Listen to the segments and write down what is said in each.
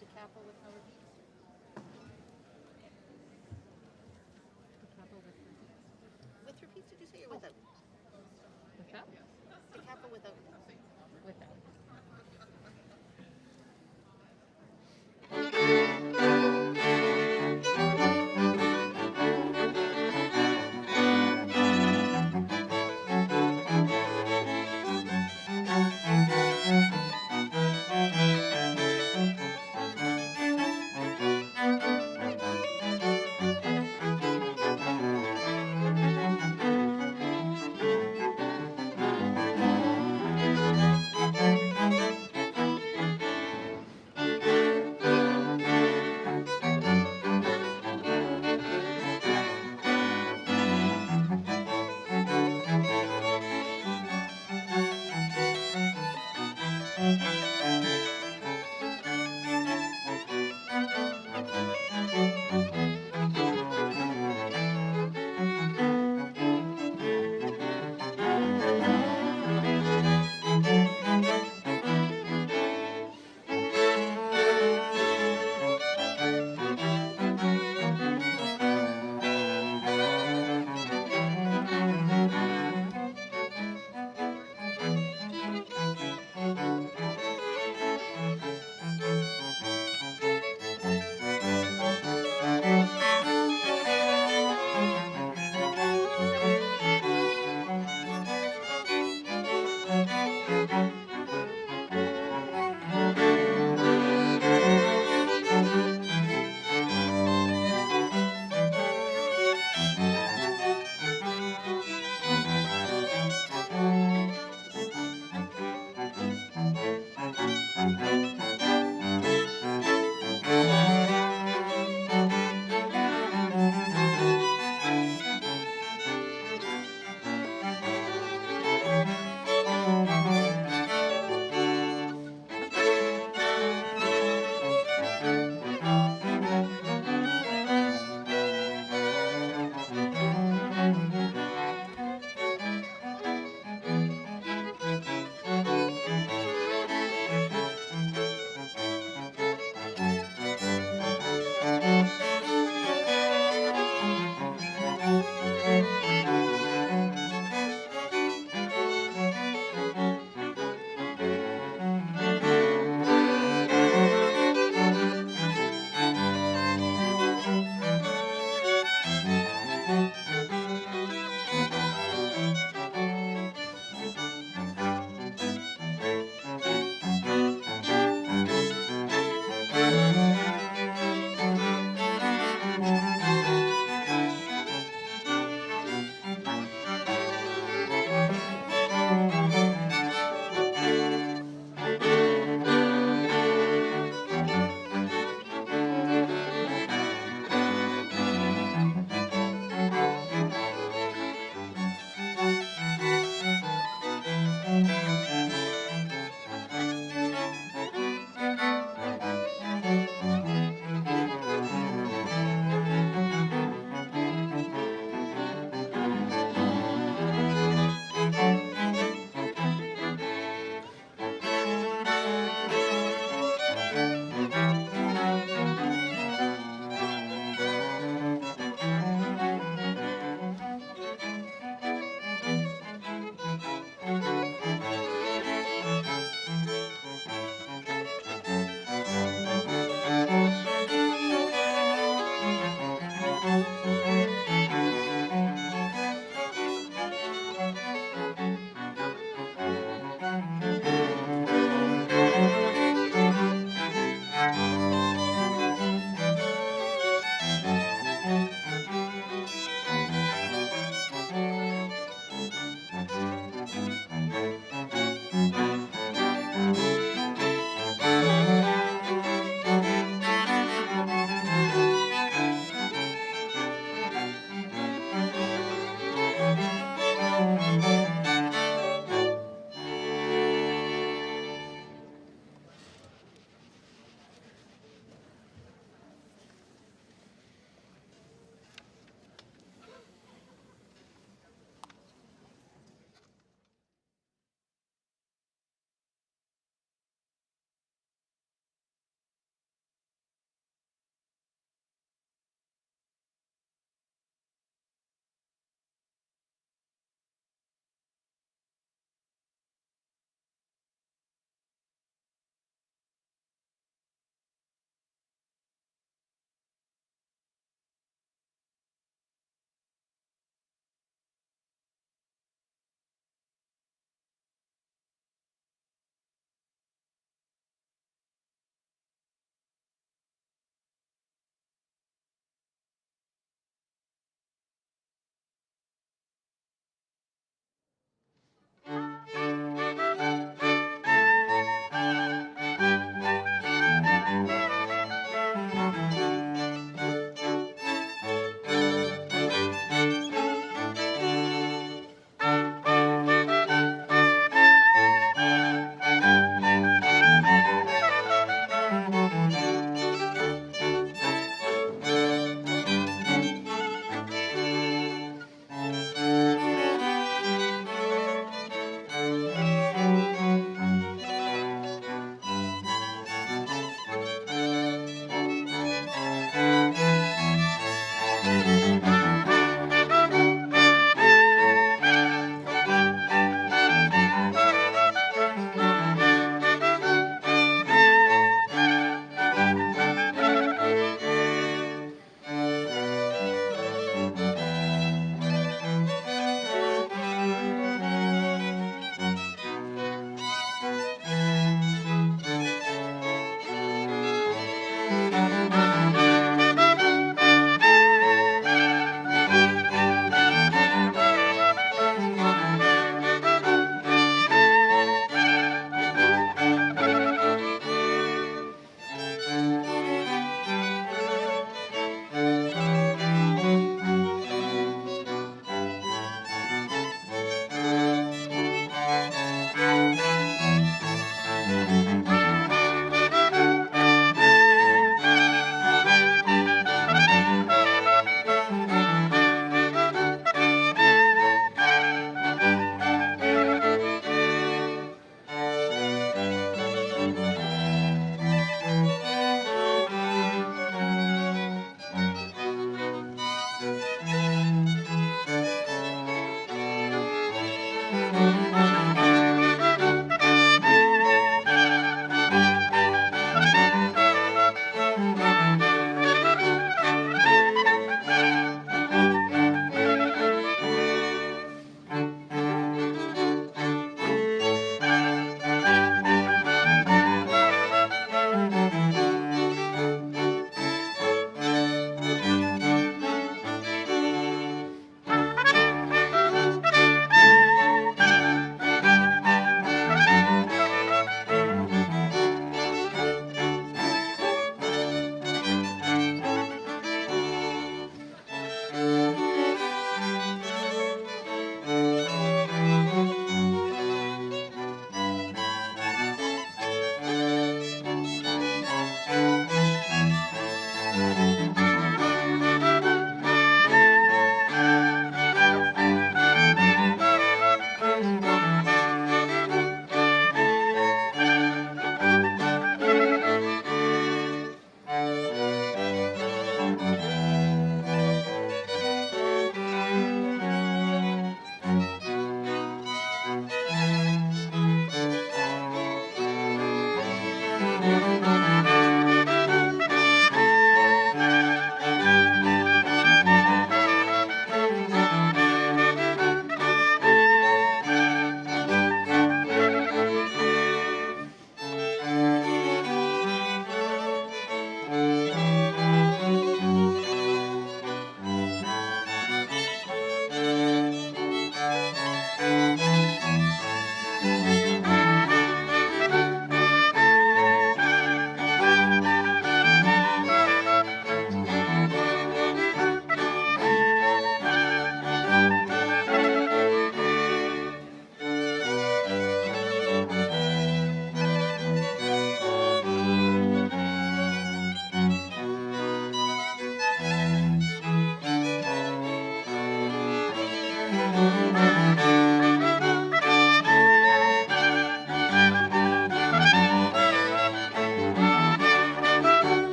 decapel with no repeats. Decapel with repeats. With repeats, did you say, or without? What's that? Decapel without. Without.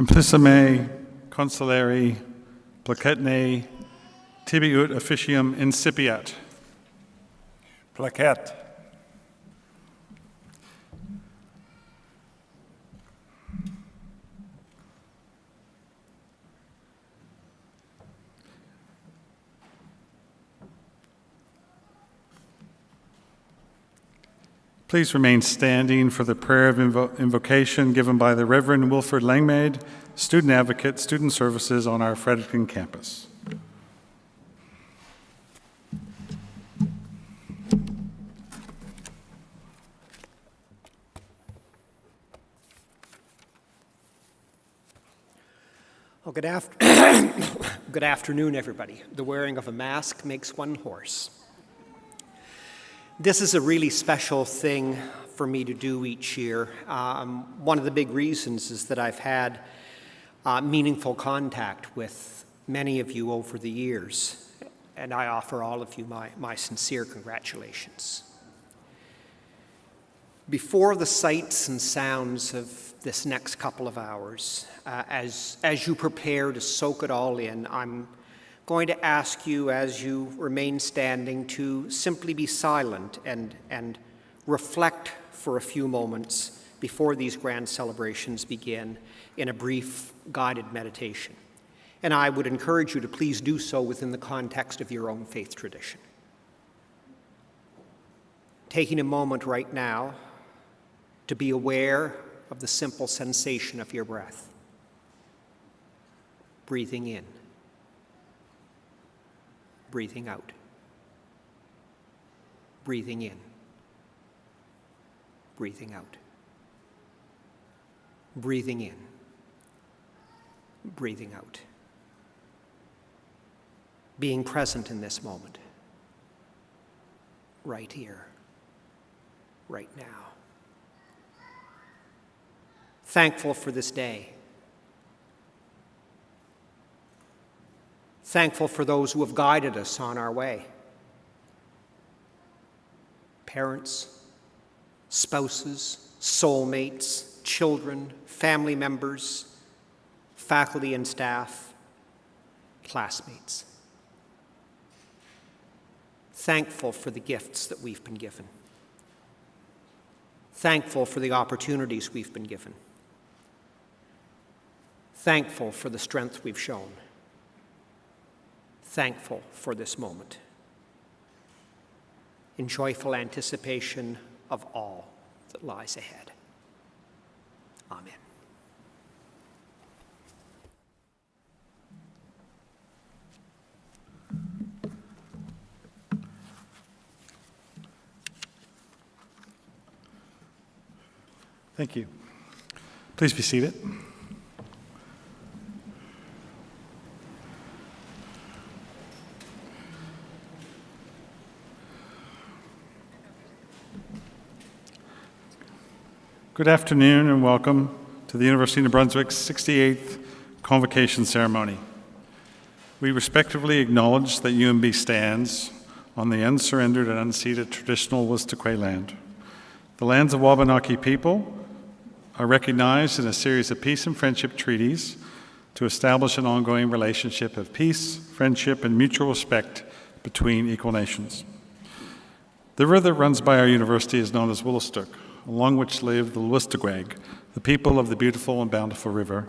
Complicime consulari placetne tibiut officium incipiat. Plaquette. Please remain standing for the prayer of invocation given by the Reverend Wilford Langmaid, Student Advocate, Student Services on our Fredericton campus. Well, good afternoon, everybody. The wearing of a mask makes one hoarse. This is a really special thing for me to do each year. One of the big reasons is that I've had meaningful contact with many of you over the years, and I offer all of you my sincere congratulations. Before the sights and sounds of this next couple of hours, as you prepare to soak it all in, I'm going to ask you, as you remain standing, to simply be silent and reflect for a few moments before these grand celebrations begin in a brief guided meditation. And I would encourage you to please do so within the context of your own faith tradition. Taking a moment right now to be aware of the simple sensation of your breath. Breathing in. Breathing out. Breathing in. Breathing out. Breathing in. Breathing out. Being present in this moment. Right here. Right now. Thankful for this day. Thankful for those who have guided us on our way. Parents, spouses, soulmates, children, family members, faculty and staff, classmates. Thankful for the gifts that we've been given. Thankful for the opportunities we've been given. Thankful for the strength we've shown. Thankful for this moment. In joyful anticipation of all that lies ahead. Amen. Thank you. Please be seated. Good afternoon and welcome to the University of New Brunswick's 68th Convocation ceremony. We respectfully acknowledge that UNB stands on the unsurrendered and unceded traditional Wolastoqey land. The lands of Wabanaki people are recognized in a series of peace and friendship treaties to establish an ongoing relationship of peace, friendship, and mutual respect between equal nations. The river that runs by our university is known as Wolastoq, along which live the Wolastoqey, the people of the beautiful and bountiful river.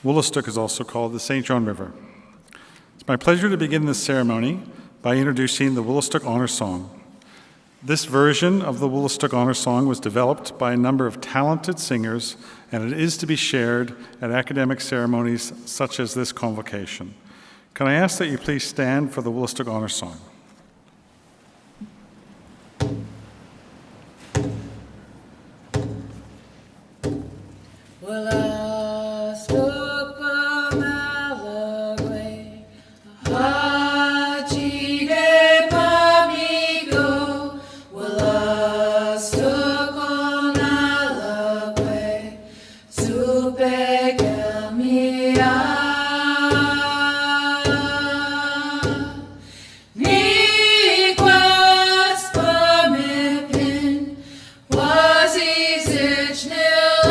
Wolastoq is also called the St. John River. It's my pleasure to begin this ceremony by introducing the Wolastoq Honor Song. This version of the Wolastoq Honor Song was developed by a number of talented singers, and it is to be shared at academic ceremonies such as this convocation. Can I ask that you please stand for the Wolastoq Honor Song? Was ich nicht schnell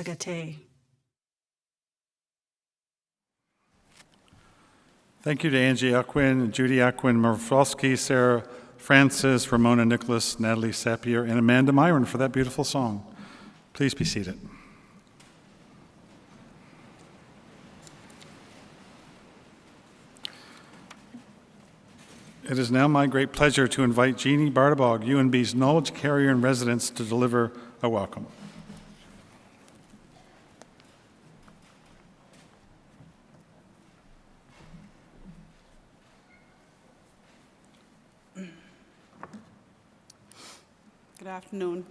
Sagate. Thank you to Angie Aquin, Judy Aquin, Murfowski, Sarah Francis, Ramona Nicholas, Natalie Sapier, and Amanda Myron for that beautiful song. Please be seated. It is now my great pleasure to invite Jeannie Bartabog, UNB's knowledge carrier in residence, to deliver a welcome. Good afternoon.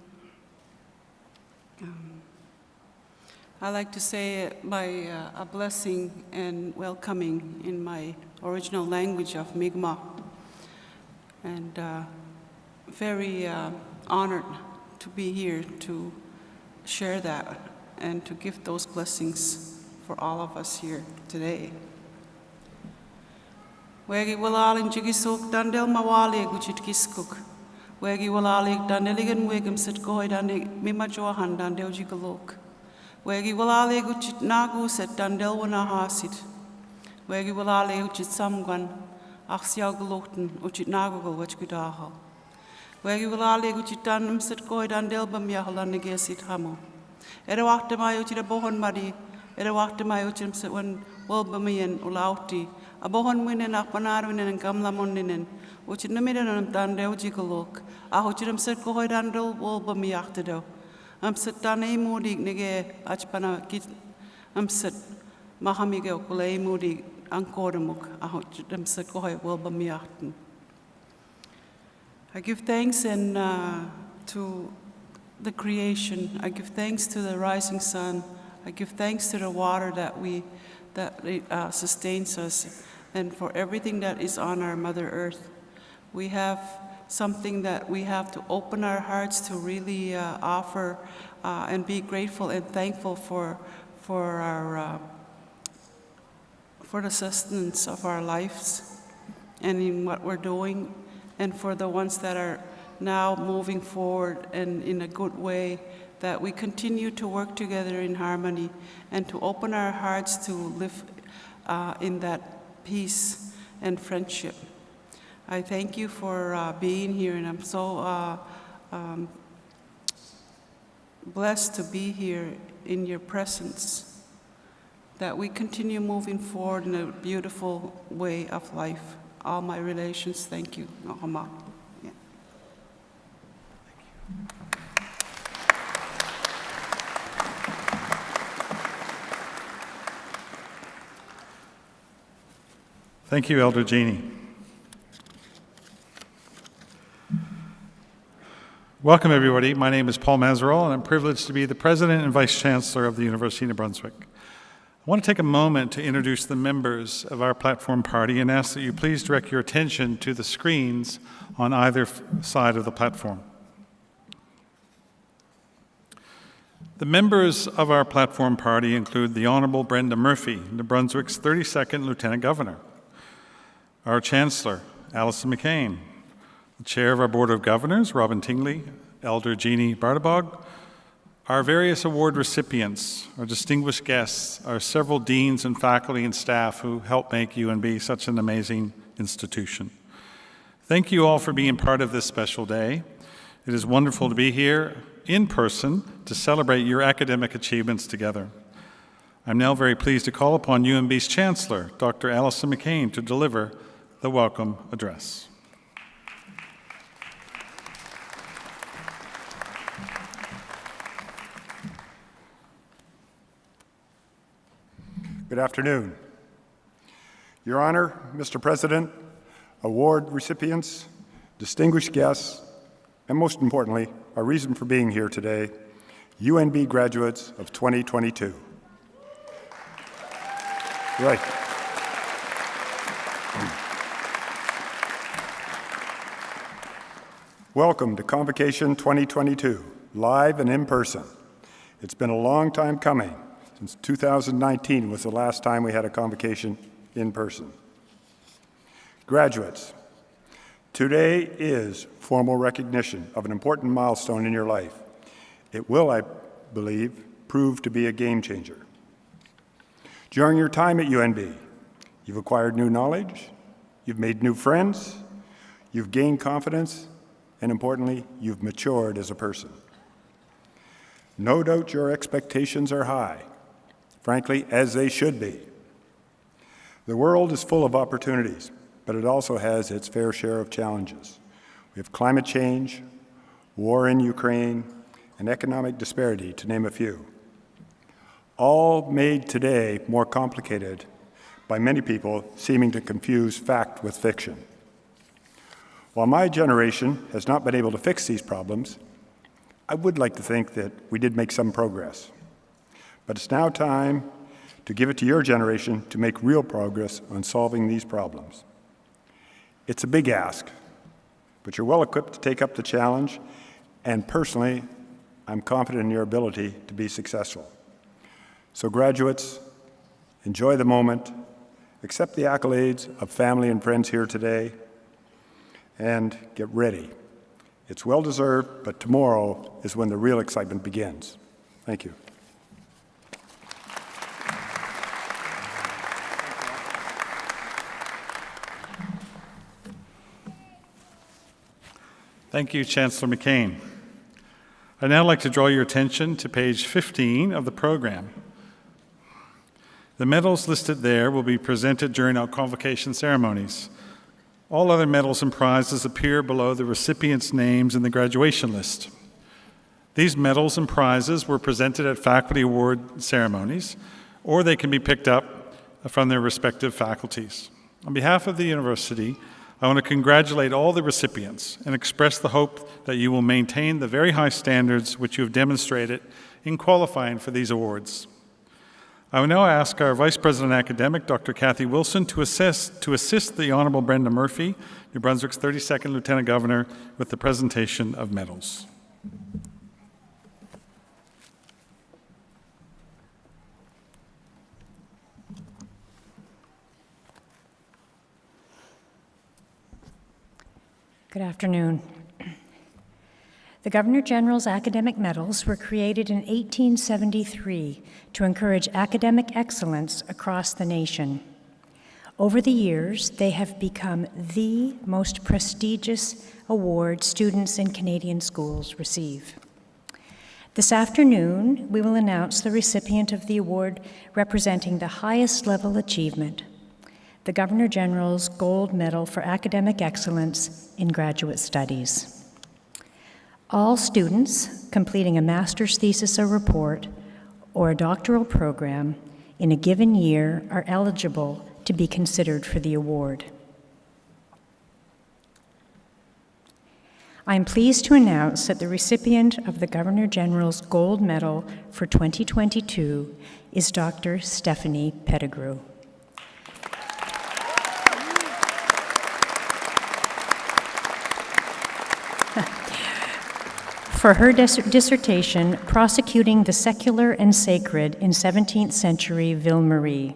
I'd like to say a blessing and welcoming in my original language of Mi'kmaq, and very honored to be here to share that and to give those blessings for all of us here today. Wegi walalin jigisuk dandel mawali guchit kiskuk. Wegi walalik dandeligan wegum sit goy dandig mimajohan dandel jigalok. Wegi walale guchit nagu set dandel wana hasit. Wegi walale uchit samgwan achsiaw gelochten uchit nagugel wach gudahal. Wegi walale guchit danum sit goy dandel bamyahal annegesit hamo. Ere wachte mai uchit a bohon mari. Ere wachte mai uchit sit wan wolbamian ulauti. A bohon winen ak panarwinen and gamlamonninen. Uchit namidan am dandel jigalok. A uchit sit goy dandel wolbamiachtado. Sit dane modig nege achpana kit sit mahamige okule modig ankodamuk a sit goy wolbamiachten. I give thanks and to the creation. I give thanks to the rising sun. I give thanks to the water that sustains us, and for everything that is on our Mother Earth. We have something that we have to open our hearts to really offer and be grateful and thankful for the sustenance of our lives and in what we're doing, and for the ones that are now moving forward and in a good way, that we continue to work together in harmony and to open our hearts to live in that peace and friendship. I thank you for being here, and I'm so blessed to be here in your presence, that we continue moving forward in a beautiful way of life. All my relations, thank you. Nohama. Yeah. Thank you, Elder Jeannie. Welcome, everybody. My name is Paul Mazerol, and I'm privileged to be the President and Vice Chancellor of the University of New Brunswick. I want to take a moment to introduce the members of our platform party and ask that you please direct your attention to the screens on either side of the platform. The members of our platform party include the Honorable Brenda Murphy, New Brunswick's 32nd Lieutenant Governor, our Chancellor, Alison McCain, the Chair of our Board of Governors, Robin Tingley, Elder Jeannie Bartabog, our various award recipients, our distinguished guests, our several deans and faculty and staff who help make UNB such an amazing institution. Thank you all for being part of this special day. It is wonderful to be here in person to celebrate your academic achievements together. I'm now very pleased to call upon UNB's Chancellor, Dr. Alison McCain, to deliver the welcome address. Good afternoon. Your Honor, Mr. President, award recipients, distinguished guests, and most importantly, our reason for being here today, UNB graduates of 2022. Right. Welcome to Convocation 2022, live and in person. It's been a long time coming. Since 2019 was the last time we had a convocation in person. Graduates, today is formal recognition of an important milestone in your life. It will, I believe, proved to be a game changer. During your time at UNB, you've acquired new knowledge, you've made new friends, you've gained confidence, and importantly, you've matured as a person. No doubt your expectations are high, frankly, as they should be. The world is full of opportunities, but it also has its fair share of challenges. We have climate change, war in Ukraine, and economic disparity, to name a few. All made today more complicated by many people seeming to confuse fact with fiction. While my generation has not been able to fix these problems, I would like to think that we did make some progress. But it's now time to give it to your generation to make real progress on solving these problems. It's a big ask, but you're well equipped to take up the challenge, and personally, I'm confident in your ability to be successful. So graduates, enjoy the moment, accept the accolades of family and friends here today, and get ready. It's well-deserved, but tomorrow is when the real excitement begins. Thank you. Thank you, Chancellor McCain. I'd now like to draw your attention to page 15 of the program. The medals listed there will be presented during our convocation ceremonies. All other medals and prizes appear below the recipients' names in the graduation list. These medals and prizes were presented at faculty award ceremonies, or they can be picked up from their respective faculties. On behalf of the university, I want to congratulate all the recipients and express the hope that you will maintain the very high standards which you have demonstrated in qualifying for these awards. I will now ask our Vice President Academic, Dr. Kathy Wilson, to assist the Honorable Brenda Murphy, New Brunswick's 32nd Lieutenant Governor, with the presentation of medals. Good afternoon. The Governor-General's Academic Medals were created in 1873 to encourage academic excellence across the nation. Over the years, they have become the most prestigious award students in Canadian schools receive. This afternoon, we will announce the recipient of the award representing the highest level achievement, the Governor-General's Gold Medal for Academic Excellence in Graduate Studies. All students completing a master's thesis or report or a doctoral program in a given year are eligible to be considered for the award. I am pleased to announce that the recipient of the Governor-General's Gold Medal for 2022 is Dr. Stephanie Pettigrew. For her dissertation, Prosecuting the Secular and Sacred in 17th Century Ville Marie.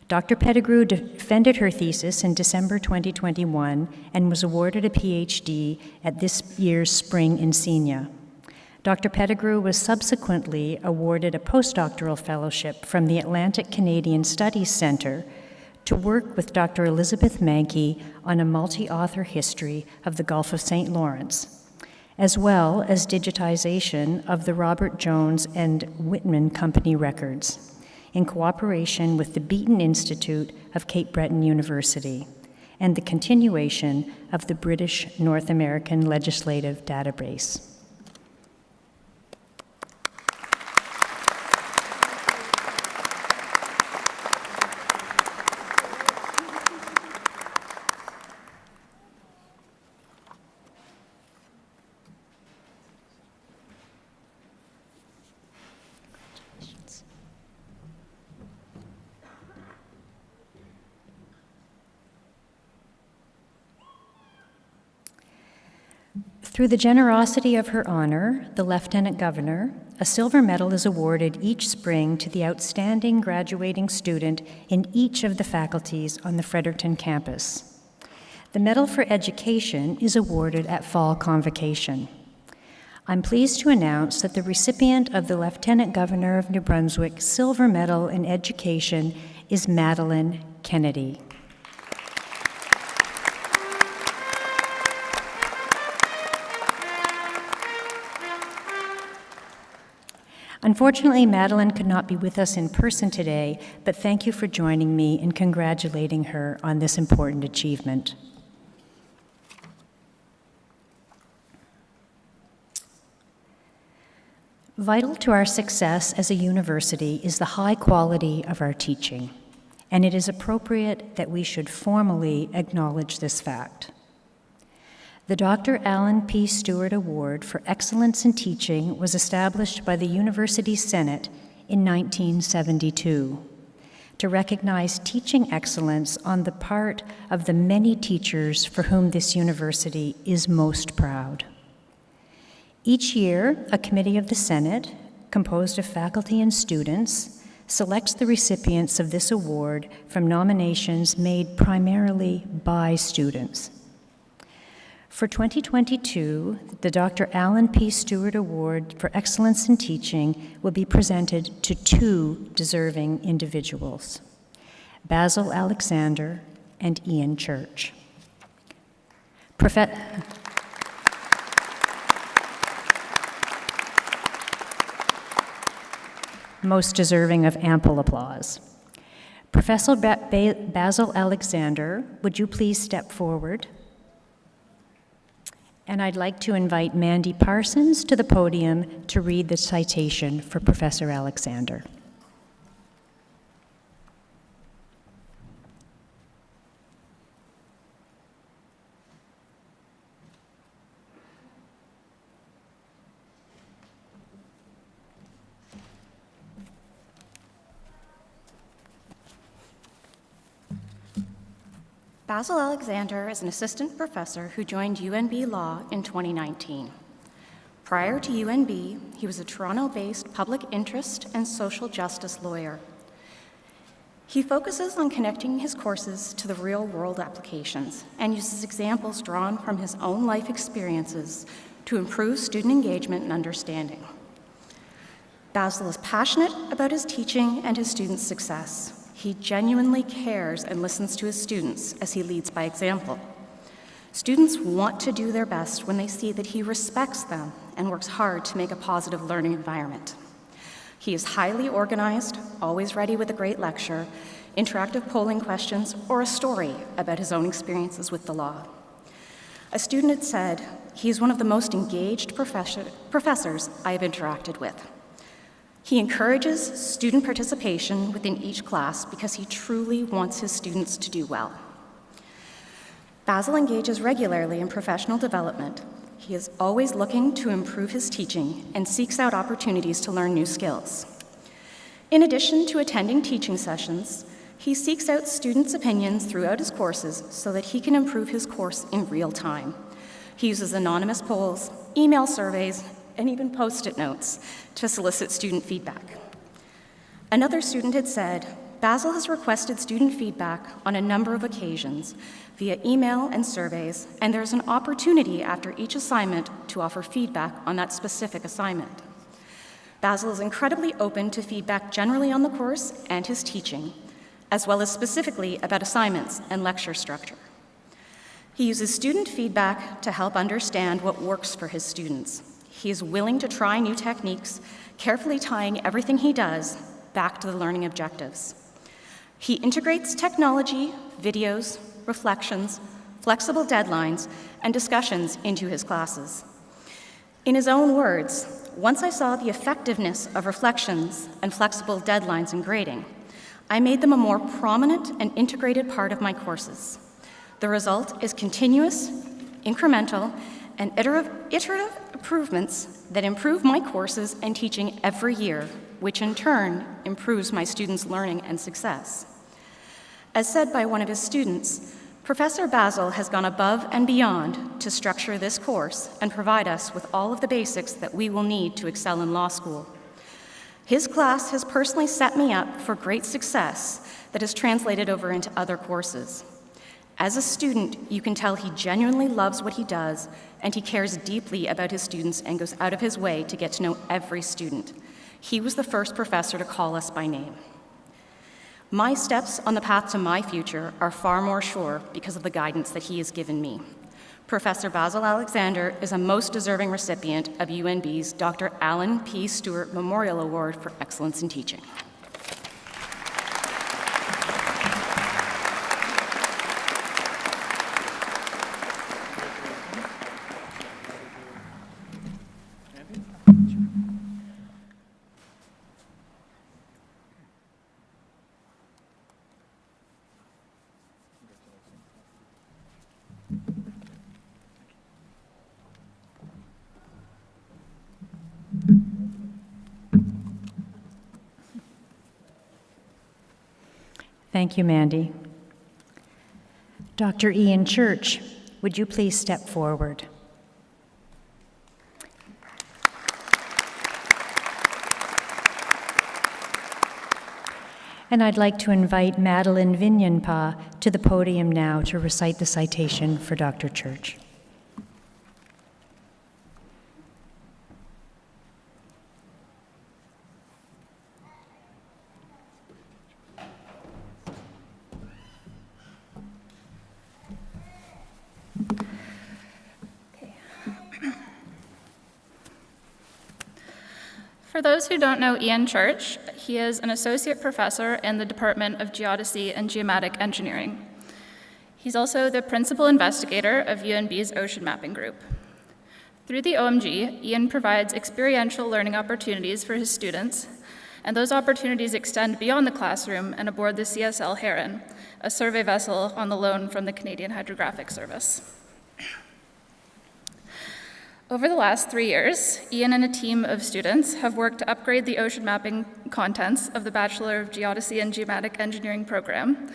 Dr. Pettigrew defended her thesis in December 2021 and was awarded a PhD at this year's Spring Insignia. Dr. Pettigrew was subsequently awarded a postdoctoral fellowship from the Atlantic Canadian Studies Centre to work with Dr. Elizabeth Mankey on a multi-author history of the Gulf of St. Lawrence, as well as digitization of the Robert Jones and Whitman Company records, in cooperation with the Beaton Institute of Cape Breton University and the continuation of the British North American Legislative Database. Through the generosity of Her Honor, the Lieutenant Governor, a silver medal is awarded each spring to the outstanding graduating student in each of the faculties on the Fredericton campus. The Medal for Education is awarded at Fall Convocation. I'm pleased to announce that the recipient of the Lieutenant Governor of New Brunswick Silver Medal in Education is Madeline Kennedy. Unfortunately, Madeline could not be with us in person today, but thank you for joining me in congratulating her on this important achievement. Vital to our success as a university is the high quality of our teaching, and it is appropriate that we should formally acknowledge this fact. The Dr. Alan P. Stewart Award for Excellence in Teaching was established by the University Senate in 1972 to recognize teaching excellence on the part of the many teachers for whom this university is most proud. Each year, a committee of the Senate, composed of faculty and students, selects the recipients of this award from nominations made primarily by students. For 2022, the Dr. Alan P. Stewart Award for Excellence in Teaching will be presented to two deserving individuals, Basil Alexander and Ian Church. Most deserving of ample applause. Professor Basil Alexander, would you please step forward? And I'd like to invite Mandy Parsons to the podium to read the citation for Professor Alexander. Basil Alexander is an assistant professor who joined UNB Law in 2019. Prior to UNB, he was a Toronto-based public interest and social justice lawyer. He focuses on connecting his courses to the real-world applications and uses examples drawn from his own life experiences to improve student engagement and understanding. Basil is passionate about his teaching and his students' success. He genuinely cares and listens to his students as he leads by example. Students want to do their best when they see that he respects them and works hard to make a positive learning environment. He is highly organized, always ready with a great lecture, interactive polling questions, or a story about his own experiences with the law. A student had said, "He is one of the most engaged professors I have interacted with." He encourages student participation within each class because he truly wants his students to do well. Basil engages regularly in professional development. He is always looking to improve his teaching and seeks out opportunities to learn new skills. In addition to attending teaching sessions, he seeks out students' opinions throughout his courses so that he can improve his course in real time. He uses anonymous polls, email surveys, and even Post-it notes to solicit student feedback. Another student had said, Basil has requested student feedback on a number of occasions via email and surveys, and there's an opportunity after each assignment to offer feedback on that specific assignment. Basil is incredibly open to feedback generally on the course and his teaching, as well as specifically about assignments and lecture structure. He uses student feedback to help understand what works for his students. He is willing to try new techniques, carefully tying everything he does back to the learning objectives. He integrates technology, videos, reflections, flexible deadlines, and discussions into his classes. In his own words, "Once I saw the effectiveness of reflections and flexible deadlines in grading, I made them a more prominent and integrated part of my courses. The result is continuous, incremental, and iterative improvements that improve my courses and teaching every year, which in turn improves my students' learning and success." As said by one of his students, Professor Basil has gone above and beyond to structure this course and provide us with all of the basics that we will need to excel in law school. His class has personally set me up for great success that has translated over into other courses. As a student, you can tell he genuinely loves what he does, and he cares deeply about his students and goes out of his way to get to know every student. He was the first professor to call us by name. My steps on the path to my future are far more sure because of the guidance that he has given me. Professor Basil Alexander is a most deserving recipient of UNB's Dr. Alan P. Stewart Memorial Award for Excellence in Teaching. Thank you, Mandy. Dr. Ian Church, would you please step forward? And I'd like to invite Madeline Vignanpa to the podium now to recite the citation for Dr. Church. For those who don't know Ian Church, he is an associate professor in the Department of Geodesy and Geomatic Engineering. He's also the principal investigator of UNB's ocean mapping group. Through the OMG, Ian provides experiential learning opportunities for his students, and those opportunities extend beyond the classroom and aboard the CSL Heron, a survey vessel on the loan from the Canadian Hydrographic Service. Over the last 3 years, Ian and a team of students have worked to upgrade the ocean mapping contents of the Bachelor of Geodesy and Geomatic Engineering program,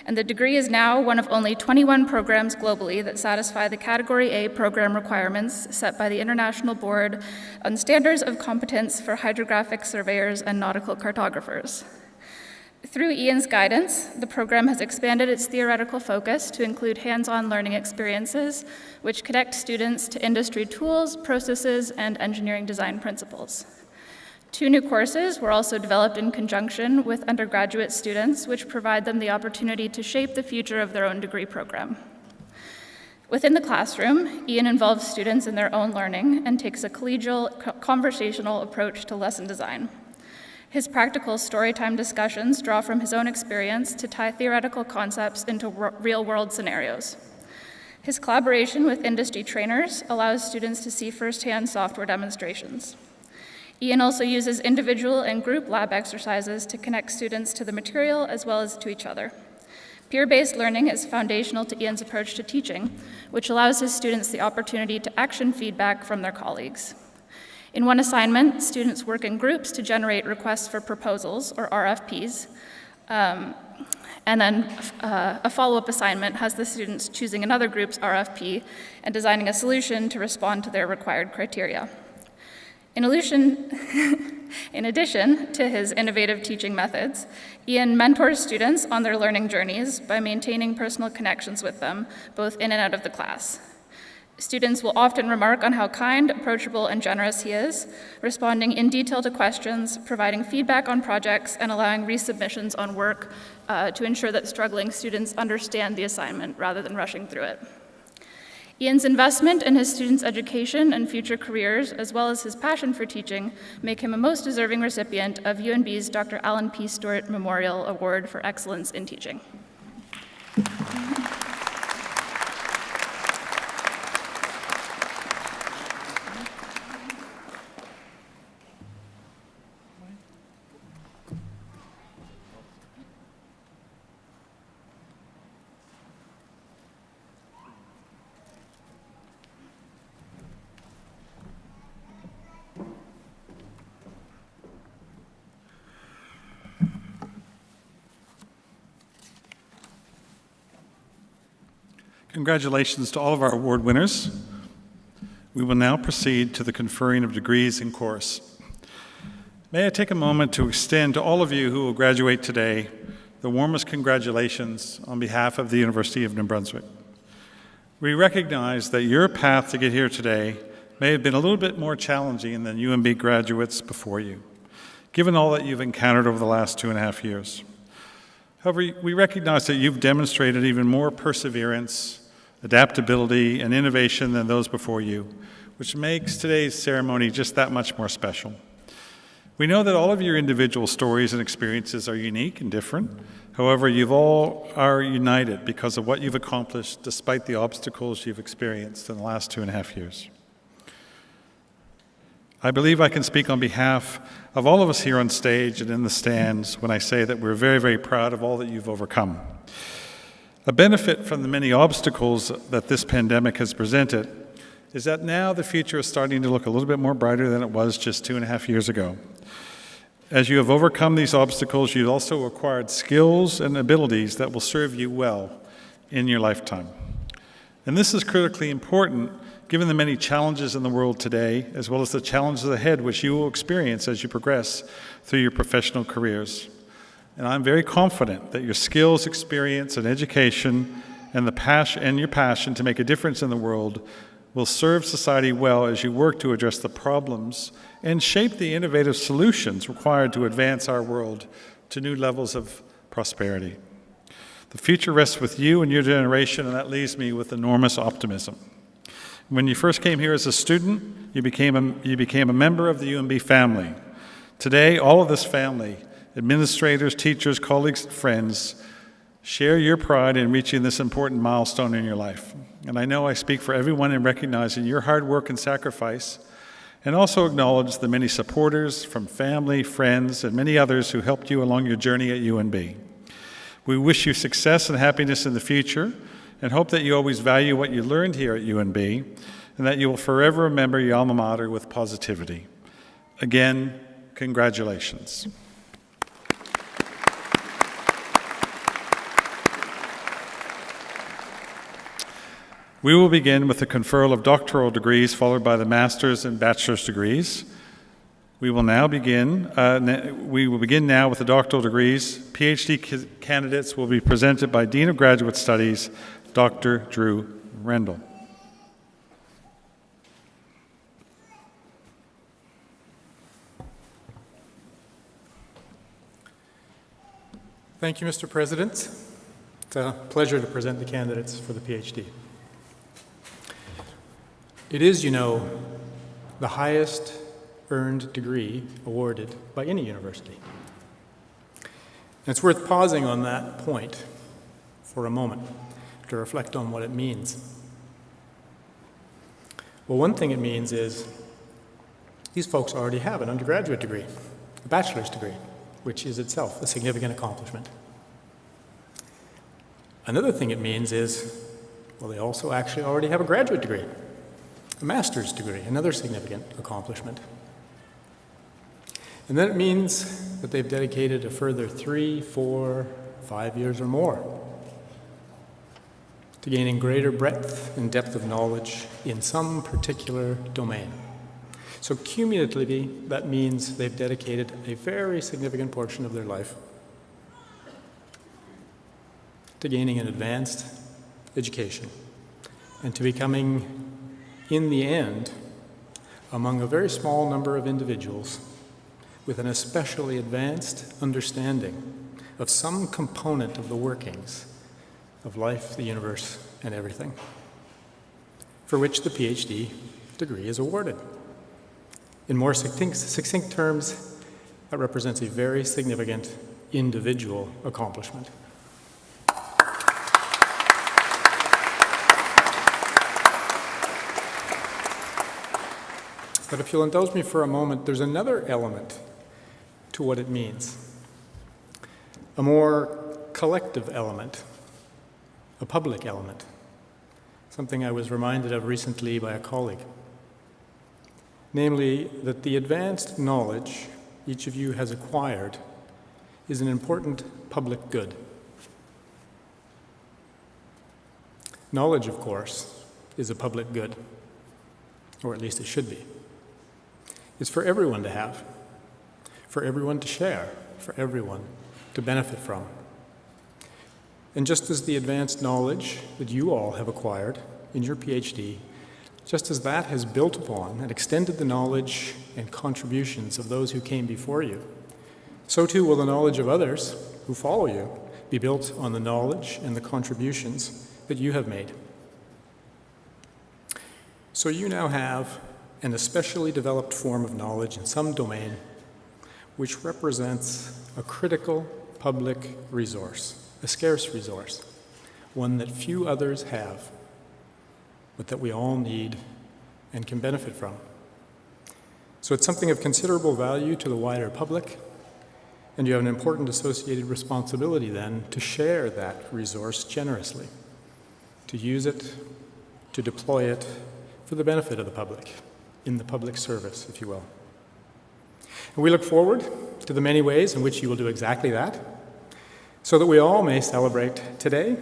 and the degree is now one of only 21 programs globally that satisfy the Category A program requirements set by the International Board on Standards of Competence for Hydrographic Surveyors and Nautical Cartographers. Through Ian's guidance, the program has expanded its theoretical focus to include hands-on learning experiences, which connect students to industry tools, processes, and engineering design principles. 2 new courses were also developed in conjunction with undergraduate students, which provide them the opportunity to shape the future of their own degree program. Within the classroom, Ian involves students in their own learning and takes a collegial, conversational approach to lesson design. His practical storytime discussions draw from his own experience to tie theoretical concepts into real-world scenarios. His collaboration with industry trainers allows students to see firsthand software demonstrations. Ian also uses individual and group lab exercises to connect students to the material as well as to each other. Peer-based learning is foundational to Ian's approach to teaching, which allows his students the opportunity to action feedback from their colleagues. In one assignment, students work in groups to generate requests for proposals, or RFPs, and then a follow-up assignment has the students choosing another group's RFP and designing a solution to respond to their required criteria. In addition to his innovative teaching methods, Ian mentors students on their learning journeys by maintaining personal connections with them, both in and out of the class. Students will often remark on how kind, approachable, and generous he is, responding in detail to questions, providing feedback on projects, and allowing resubmissions on work to ensure that struggling students understand the assignment rather than rushing through it. Ian's investment in his students' education and future careers, as well as his passion for teaching, make him a most deserving recipient of UNB's Dr. Alan P. Stewart Memorial Award for Excellence in Teaching. Congratulations to all of our award winners. We will now proceed to the conferring of degrees in course. May I take a moment to extend to all of you who will graduate today the warmest congratulations on behalf of the University of New Brunswick. We recognize that your path to get here today may have been a little bit more challenging than UNB graduates before you, given all that you've encountered over the last 2.5 years. However, we recognize that you've demonstrated even more perseverance, adaptability, and innovation than those before you, which makes today's ceremony just that much more special. We know that all of your individual stories and experiences are unique and different. However, you all are united because of what you've accomplished despite the obstacles you've experienced in the last 2.5 years. I believe I can speak on behalf of all of us here on stage and in the stands when I say that we're very, very proud of all that you've overcome. A benefit from the many obstacles that this pandemic has presented is that now the future is starting to look a little bit more brighter than it was just 2.5 years ago. As you have overcome these obstacles, you've also acquired skills and abilities that will serve you well in your lifetime. And this is critically important given the many challenges in the world today, as well as the challenges ahead which you will experience as you progress through your professional careers. And I'm very confident that your skills, experience, and education and your passion to make a difference in the world will serve society well as you work to address the problems and shape the innovative solutions required to advance our world to new levels of prosperity. The future rests with you and your generation, and that leaves me with enormous optimism. When you first came here as a student, you became a member of the UNB family. Today, all of this family, administrators, teachers, colleagues, and friends, share your pride in reaching this important milestone in your life. And I know I speak for everyone in recognizing your hard work and sacrifice, and also acknowledge the many supporters from family, friends, and many others who helped you along your journey at UNB. We wish you success and happiness in the future, and hope that you always value what you learned here at UNB, and that you will forever remember your alma mater with positivity. Again, congratulations. We will begin with the conferral of doctoral degrees, followed by the master's and bachelor's degrees. We will begin now with the doctoral degrees. PhD candidates will be presented by Dean of Graduate Studies, Dr. Drew Rendell. Thank you, Mr. President. It's a pleasure to present the candidates for the PhD. It is, you know, the highest earned degree awarded by any university. And it's worth pausing on that point for a moment to reflect on what it means. Well, one thing it means is these folks already have an undergraduate degree, a bachelor's degree, which is itself a significant accomplishment. Another thing it means is, well, they also actually already have a graduate degree, a master's degree, another significant accomplishment. And then it means that they've dedicated a further 3, 4, 5 years or more to gaining greater breadth and depth of knowledge in some particular domain. So cumulatively, that means they've dedicated a very significant portion of their life to gaining an advanced education and to becoming, in the end, among a very small number of individuals with an especially advanced understanding of some component of the workings of life, the universe, and everything, for which the PhD degree is awarded. In more succinct terms, that represents a very significant individual accomplishment. But if you'll indulge me for a moment, there's another element to what it means, a more collective element, a public element, something I was reminded of recently by a colleague. Namely, that the advanced knowledge each of you has acquired is an important public good. Knowledge, of course, is a public good, or at least it should be. It's for everyone to have, for everyone to share, for everyone to benefit from. And just as the advanced knowledge that you all have acquired in your PhD, just as that has built upon and extended the knowledge and contributions of those who came before you, so too will the knowledge of others who follow you be built on the knowledge and the contributions that you have made. So you now have an especially developed form of knowledge in some domain which represents a critical public resource, a scarce resource, one that few others have, but that we all need and can benefit from. So it's something of considerable value to the wider public, and you have an important associated responsibility then to share that resource generously, to use it, to deploy it for the benefit of the public, in the public service, if you will. And we look forward to the many ways in which you will do exactly that, so that we all may celebrate today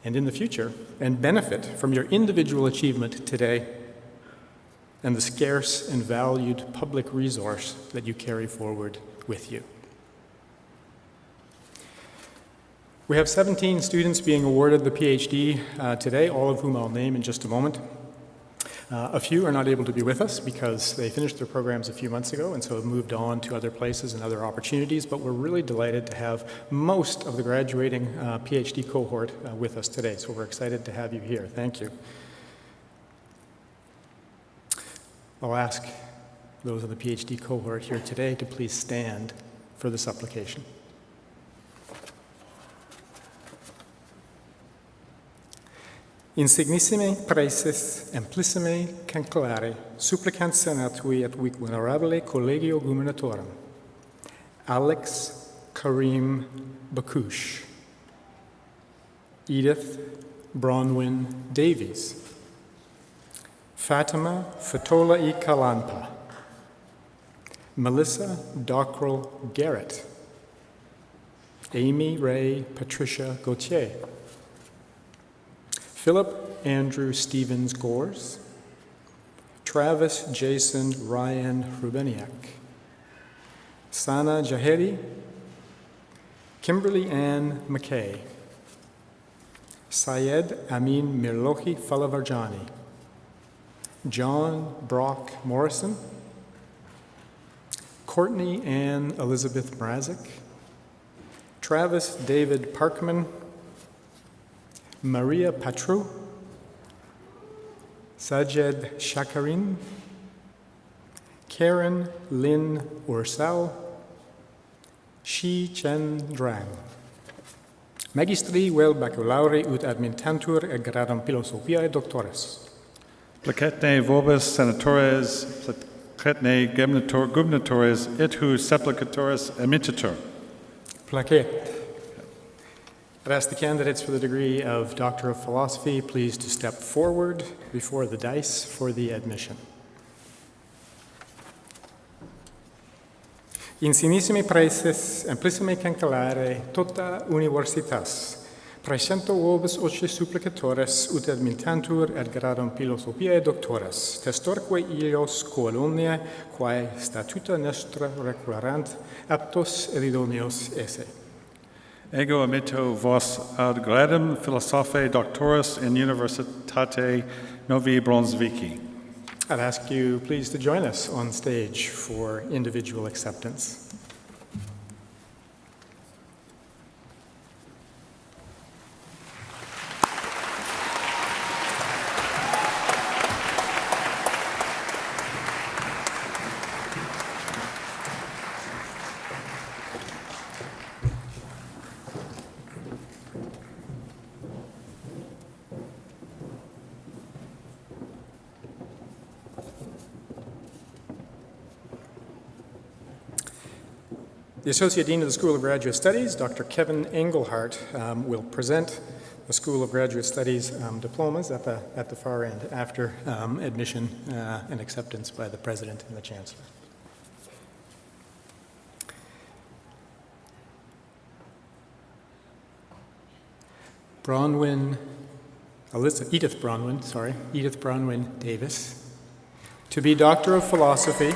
and in the future and benefit from your individual achievement today and the scarce and valued public resource that you carry forward with you. We have 17 students being awarded the PhD today, all of whom I'll name in just a moment. A few are not able to be with us because they finished their programs a few months ago and so have moved on to other places and other opportunities, but we're really delighted to have most of the graduating PhD cohort with us today, so we're excited to have you here. Thank you. I'll ask those of the PhD cohort here today to please stand for the supplication. Insignissime praeses amplissime cancellare supplicant senatui et vic venerabile collegio gubernatorum Alex Karim Bakush, Edith Bronwyn Davies, Fatima Fatola I Kalanpa, Melissa Doctoral Garrett, Amy Ray Patricia Gauthier, Philip Andrew Stevens Gores, Travis Jason Ryan Rubeniak, Sana Jaheri, Kimberly Ann McKay, Syed Amin Mirlohi Falavarjani, John Brock Morrison, Courtney Ann Elizabeth Mrazek, Travis David Parkman, Maria Patru, Sajed Shakarin, Karen Lynn Ursal, Shi Chen Drang. Magistri vel baculaure ut admintantur et gradum philosophiae doctores. Placetne vobis senatores, placetne gubernatores, et hus supplicatores emittitur. Placet. I'd ask the candidates for the degree of Doctor of Philosophy please to step forward before the dais for the admission. Insinissime praeses amplissime cancellare tota universitas, praesento vobis oce supplicatores ut admintantur ad gradum philosophiae doctores, testorque illos coalumnia quae statuta nostra requirant aptos et idoneos esse. Ego emitto vos ad gradum philosophiae doctoris in Universitate Novi Brunswicki. I'd ask you please to join us on stage for individual acceptance. The Associate Dean of the School of Graduate Studies, Dr. Kevin Engelhardt, will present the School of Graduate Studies diplomas at the far end after admission and acceptance by the President and the Chancellor. Edith Bronwyn Davis, to be Doctor of Philosophy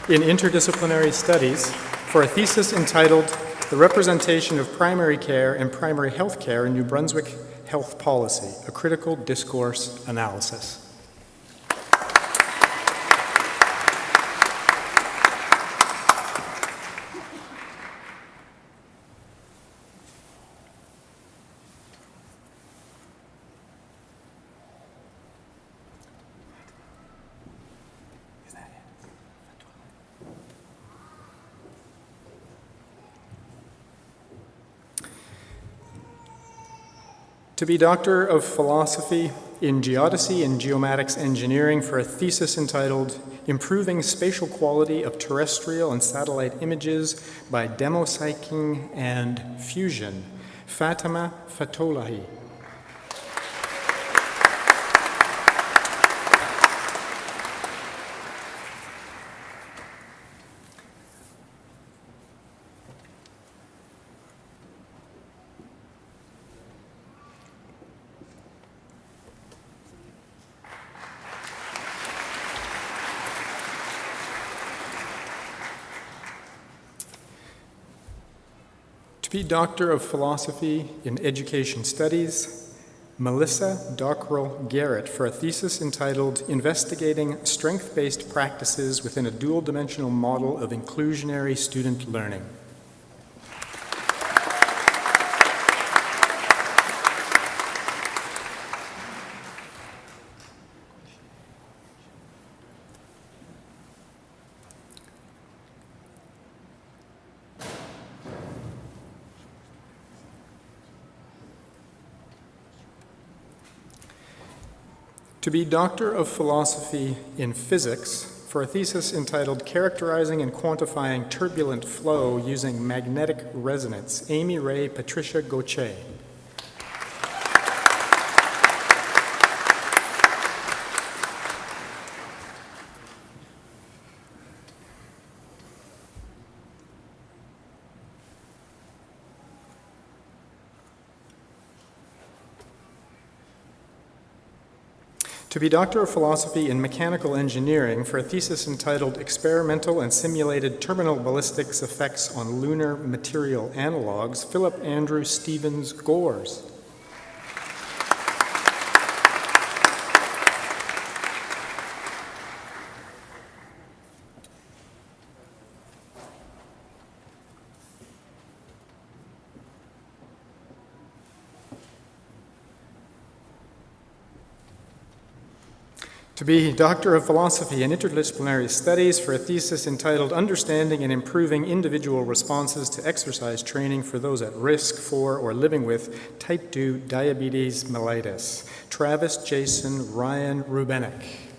in Interdisciplinary Studies for a thesis entitled The Representation of Primary Care and Primary Health Care in New Brunswick Health Policy, a Critical Discourse Analysis. To be Doctor of Philosophy in Geodesy and Geomatics Engineering for a thesis entitled Improving Spatial Quality of Terrestrial and Satellite Images by Democycling and Fusion, Fatima Fatolahi. To be Doctor of Philosophy in Education Studies, Melissa Doctoral Garrett for a thesis entitled Investigating Strength-Based Practices Within a Dual-Dimensional Model of Inclusionary Student Learning. To be Doctor of Philosophy in Physics for a thesis entitled Characterizing and Quantifying Turbulent Flow Using Magnetic Resonance, Amy Ray Patricia Gauthier. To be Doctor of Philosophy in Mechanical Engineering for a thesis entitled Experimental and Simulated Terminal Ballistics Effects on Lunar Material Analogs, Philip Andrew Stevens Gores. To be Doctor of Philosophy in Interdisciplinary Studies for a thesis entitled Understanding and Improving Individual Responses to Exercise Training for Those at Risk for or Living with Type 2 Diabetes Mellitus, Travis Jason Ryan Rubenek.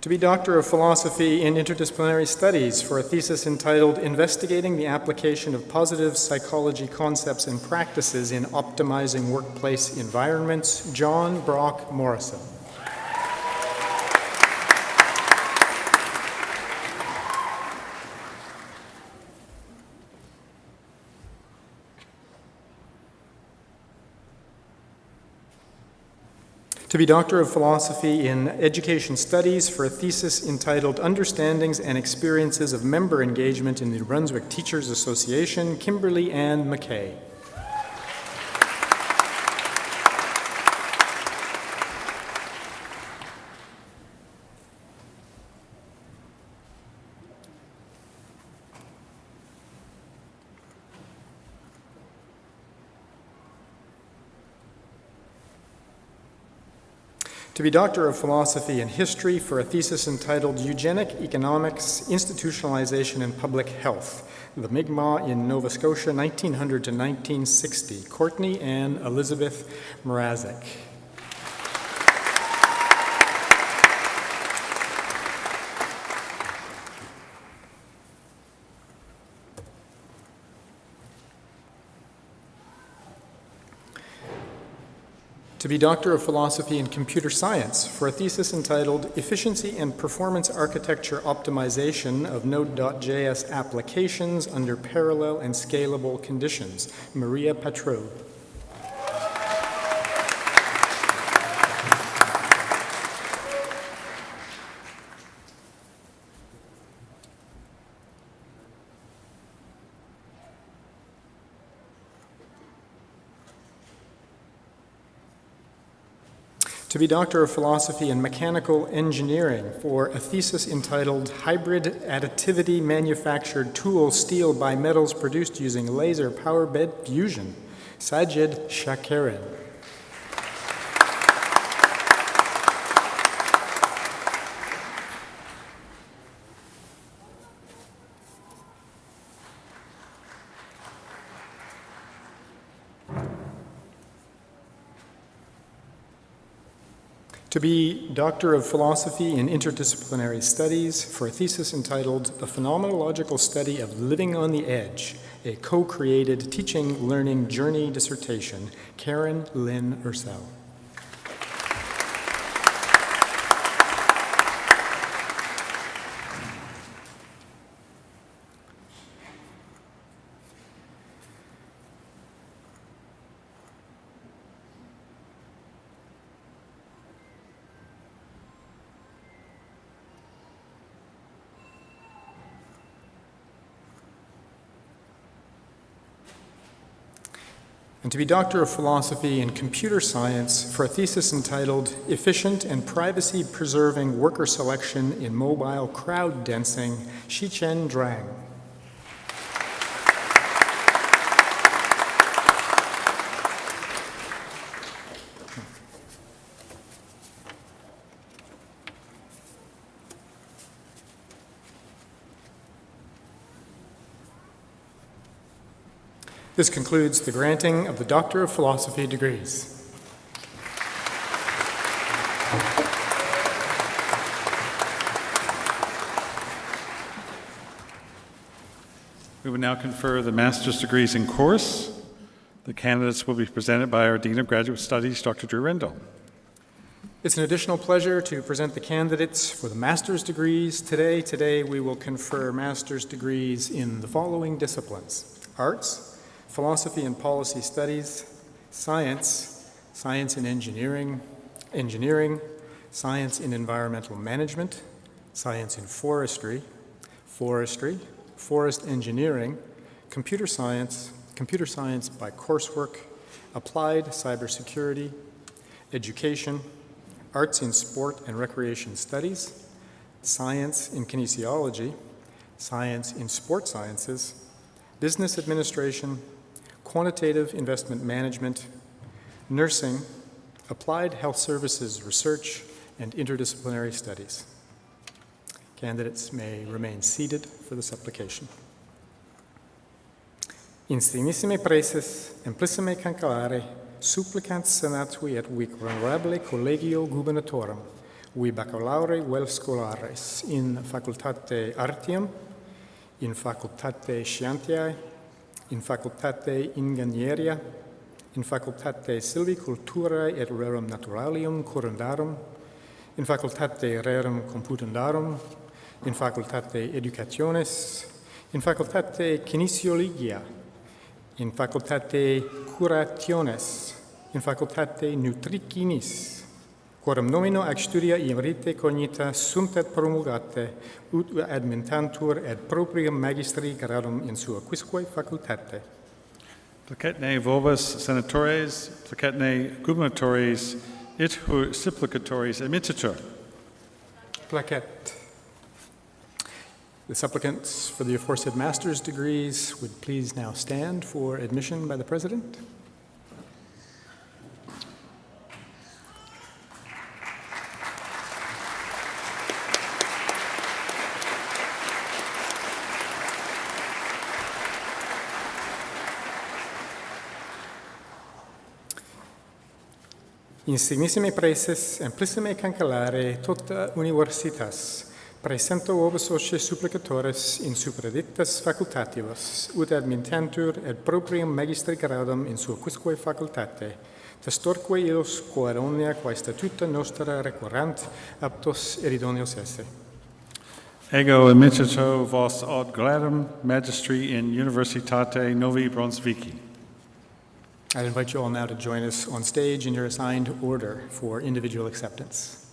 To be Doctor of Philosophy in Interdisciplinary Studies for a thesis entitled Investigating the Application of Positive Psychology Concepts and Practices in Optimizing Workplace Environments, John Brock Morrison. To be Doctor of Philosophy in Education Studies for a thesis entitled Understandings and Experiences of Member Engagement in the New Brunswick Teachers Association, Kimberly Ann McKay. To be Doctor of Philosophy in History for a thesis entitled Eugenic Economics, Institutionalization and Public Health, the Mi'kmaq in Nova Scotia, 1900 to 1960, Courtney Ann Elizabeth Mrazek. To be Doctor of Philosophy in Computer Science for a thesis entitled Efficiency and Performance Architecture Optimization of Node.js Applications Under Parallel and Scalable Conditions, Maria Patrou. To be Doctor of Philosophy in Mechanical Engineering for a thesis entitled Hybrid Additivity Manufactured Tool Steel by Metals Produced Using Laser Power Bed Fusion, Sajid Shakerin. To be Doctor of Philosophy in Interdisciplinary Studies for a thesis entitled The Phenomenological Study of Living on the Edge, a co-created teaching-learning journey dissertation, Karen Lynn Ursel. And to be Doctor of Philosophy in Computer Science for a thesis entitled Efficient and Privacy-Preserving Worker Selection in Mobile Crowd Densing, Shichen Drang. This concludes the granting of the Doctor of Philosophy degrees. We will now confer the master's degrees in course. The candidates will be presented by our Dean of Graduate Studies, Dr. Drew Rendell. It's an additional pleasure to present the candidates for the master's degrees today. Today we will confer master's degrees in the following disciplines: arts, philosophy and policy studies, science, science and engineering, science in environmental management, science in forestry, forest engineering, computer science by coursework, applied cybersecurity, education, arts in sport and recreation studies, science in kinesiology, science in sport sciences, business administration, quantitative investment management, nursing, applied health services research, and interdisciplinary studies. Candidates may remain seated for this application. Insignissime praeses, implicime cancellare, supplicant senatui et vic venerabile collegio gubernatorum, vi baccalaureae vel scholares in facultate artium, in facultate scientiae, in facultate ingenieria, in facultate silviculturae et rerum naturalium currendarum, in facultate rerum computendarum, in facultate educationis, in facultate kinesiologia, in facultate curationis, in facultate nutricinis, quorum nomino ac studia emerite cognita sunt et promulgate, ut admintantur et proprium magistri gradum in sua quisque facultate. Placetne vobis senatores, placetne gubernatores, it supplicatores emittitur. Placet. The supplicants for the aforesaid master's degrees would please now stand for admission by the President. Insignissime praeses, amplissime cancellare tota universitas, praesento vobis oce supplicatores in supradictas facultatibus, ut admittantur et proprium magistri gradum in sua quisque facultate, testorque illos quod omnia quae statuta nostra requirant, aptos et idoneos esse. Ego emittitur vos ad gradum magistri in Universitate Novi Brunswicki. I invite you all now to join us on stage in your assigned order for individual acceptance.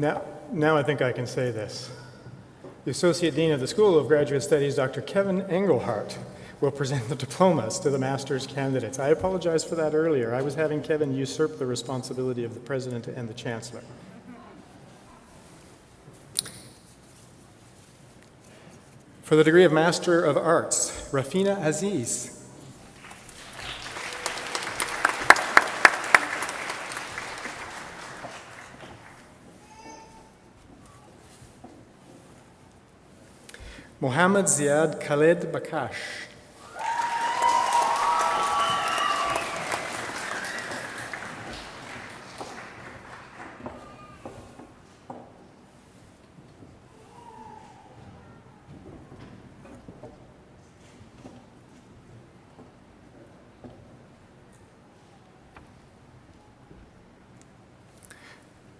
Now I think I can say this. The Associate Dean of the School of Graduate Studies, Dr. Kevin Engelhardt, will present the diplomas to the master's candidates. I apologize for that earlier. I was having Kevin usurp the responsibility of the President and the Chancellor. For the degree of Master of Arts, Rafina Aziz. Mohammed Ziad Khaled Bakash.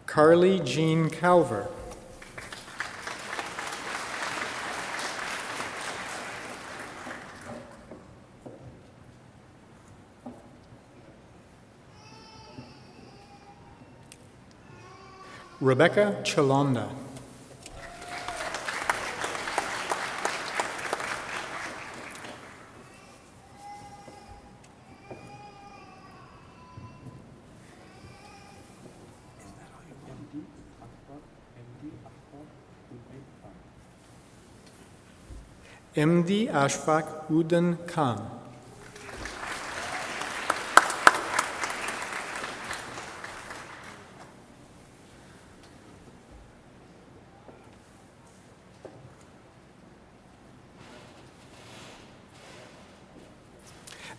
Carly Jean Calver. Rebecca Chalonda. MD Ashfaq Udan Khan.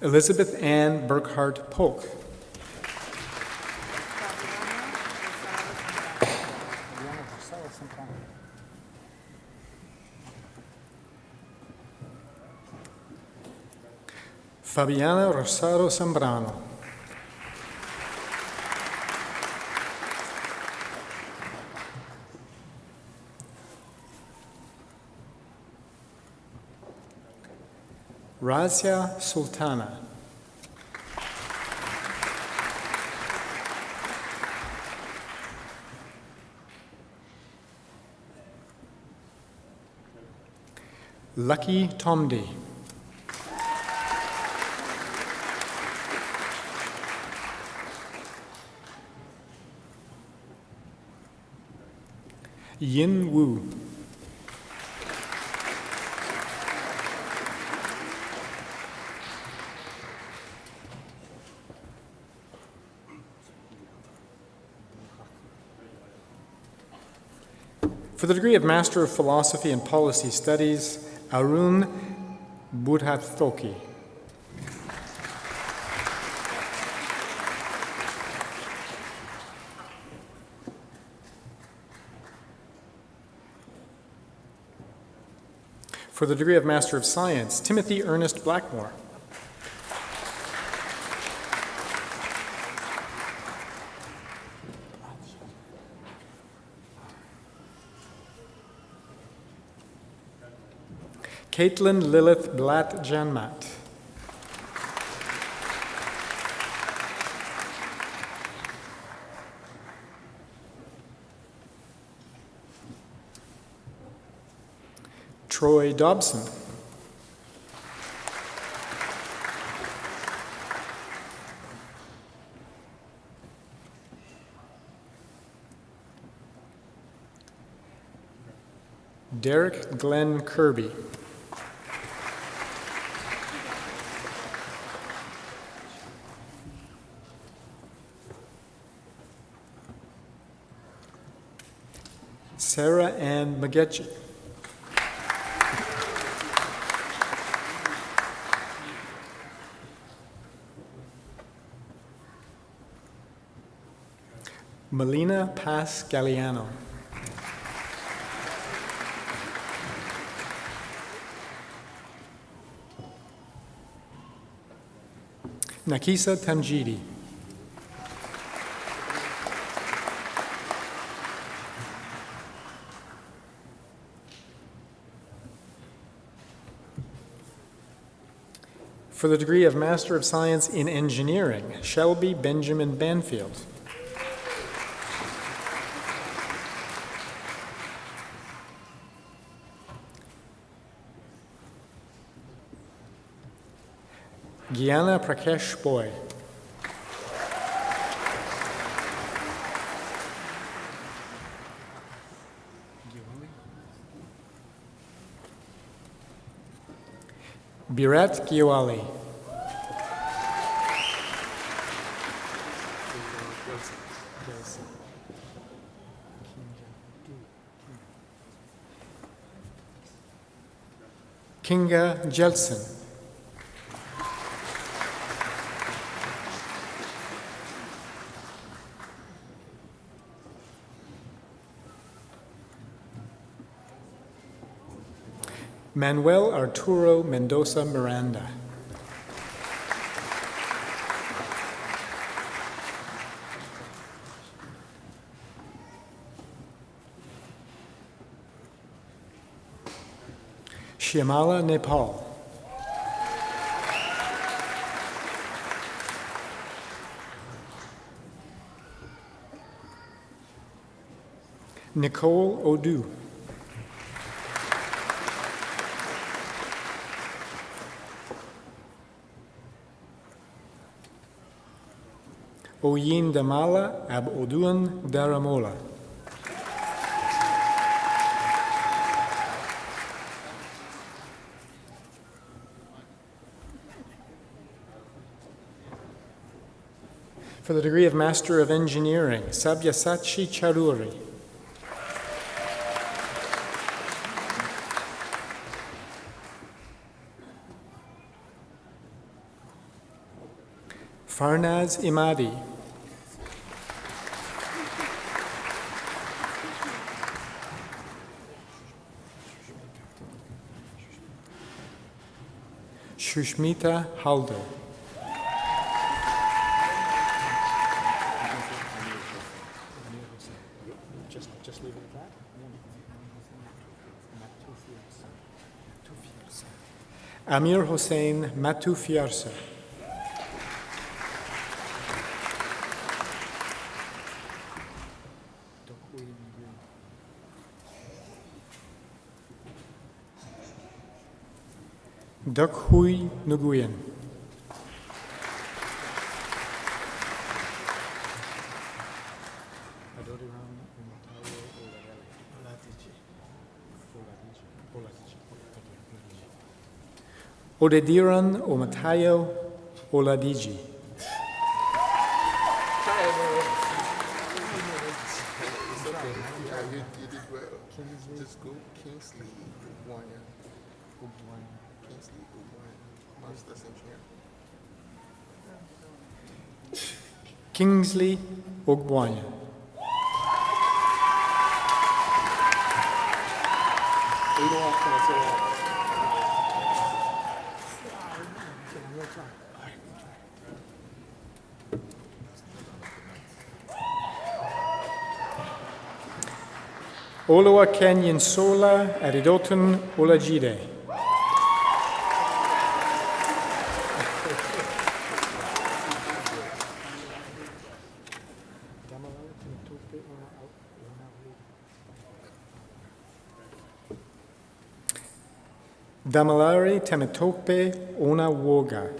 Elizabeth Ann Burkhart Polk. Fabiana Rosado Zambrano. Razia Sultana. Lucky Tomdi. Yin Wu. For the degree of Master of Philosophy and Policy Studies, Arun Budhathoki. For the degree of Master of Science, Timothy Ernest Blackmore. Caitlin Lilith Blatt Janmat. Troy Dobson. Derek Glenn Kirby. Sarah Ann Magechi. Melina Paz Galliano. Nakisa Tanjidi. For the degree of Master of Science in Engineering, Shelby Benjamin Banfield. Gianna Prakesh Boy. Birat Giwali. Kinga Jelson. Manuel Arturo Mendoza Miranda. Shyamala Nepal. Nicole Odu. Oyin Damala Ab Oduan Daramola. For the degree of Master of Engineering, Sabyasachi Charuri. Farnaz Imadi. Shushmita Halder. Just leave it at that. Amir Hossein Matu Fiarsa. Dukhui Nguyen. Odediran Omatayo Oladiji. You did well. Just go Kingsley Ogwanya. Kingsley Ogwanya. Master's Engineer. Kingsley Ogwanya. Olowa Kenyan Sola Aridotun Olajide. Damalari Temetope Ona Woga.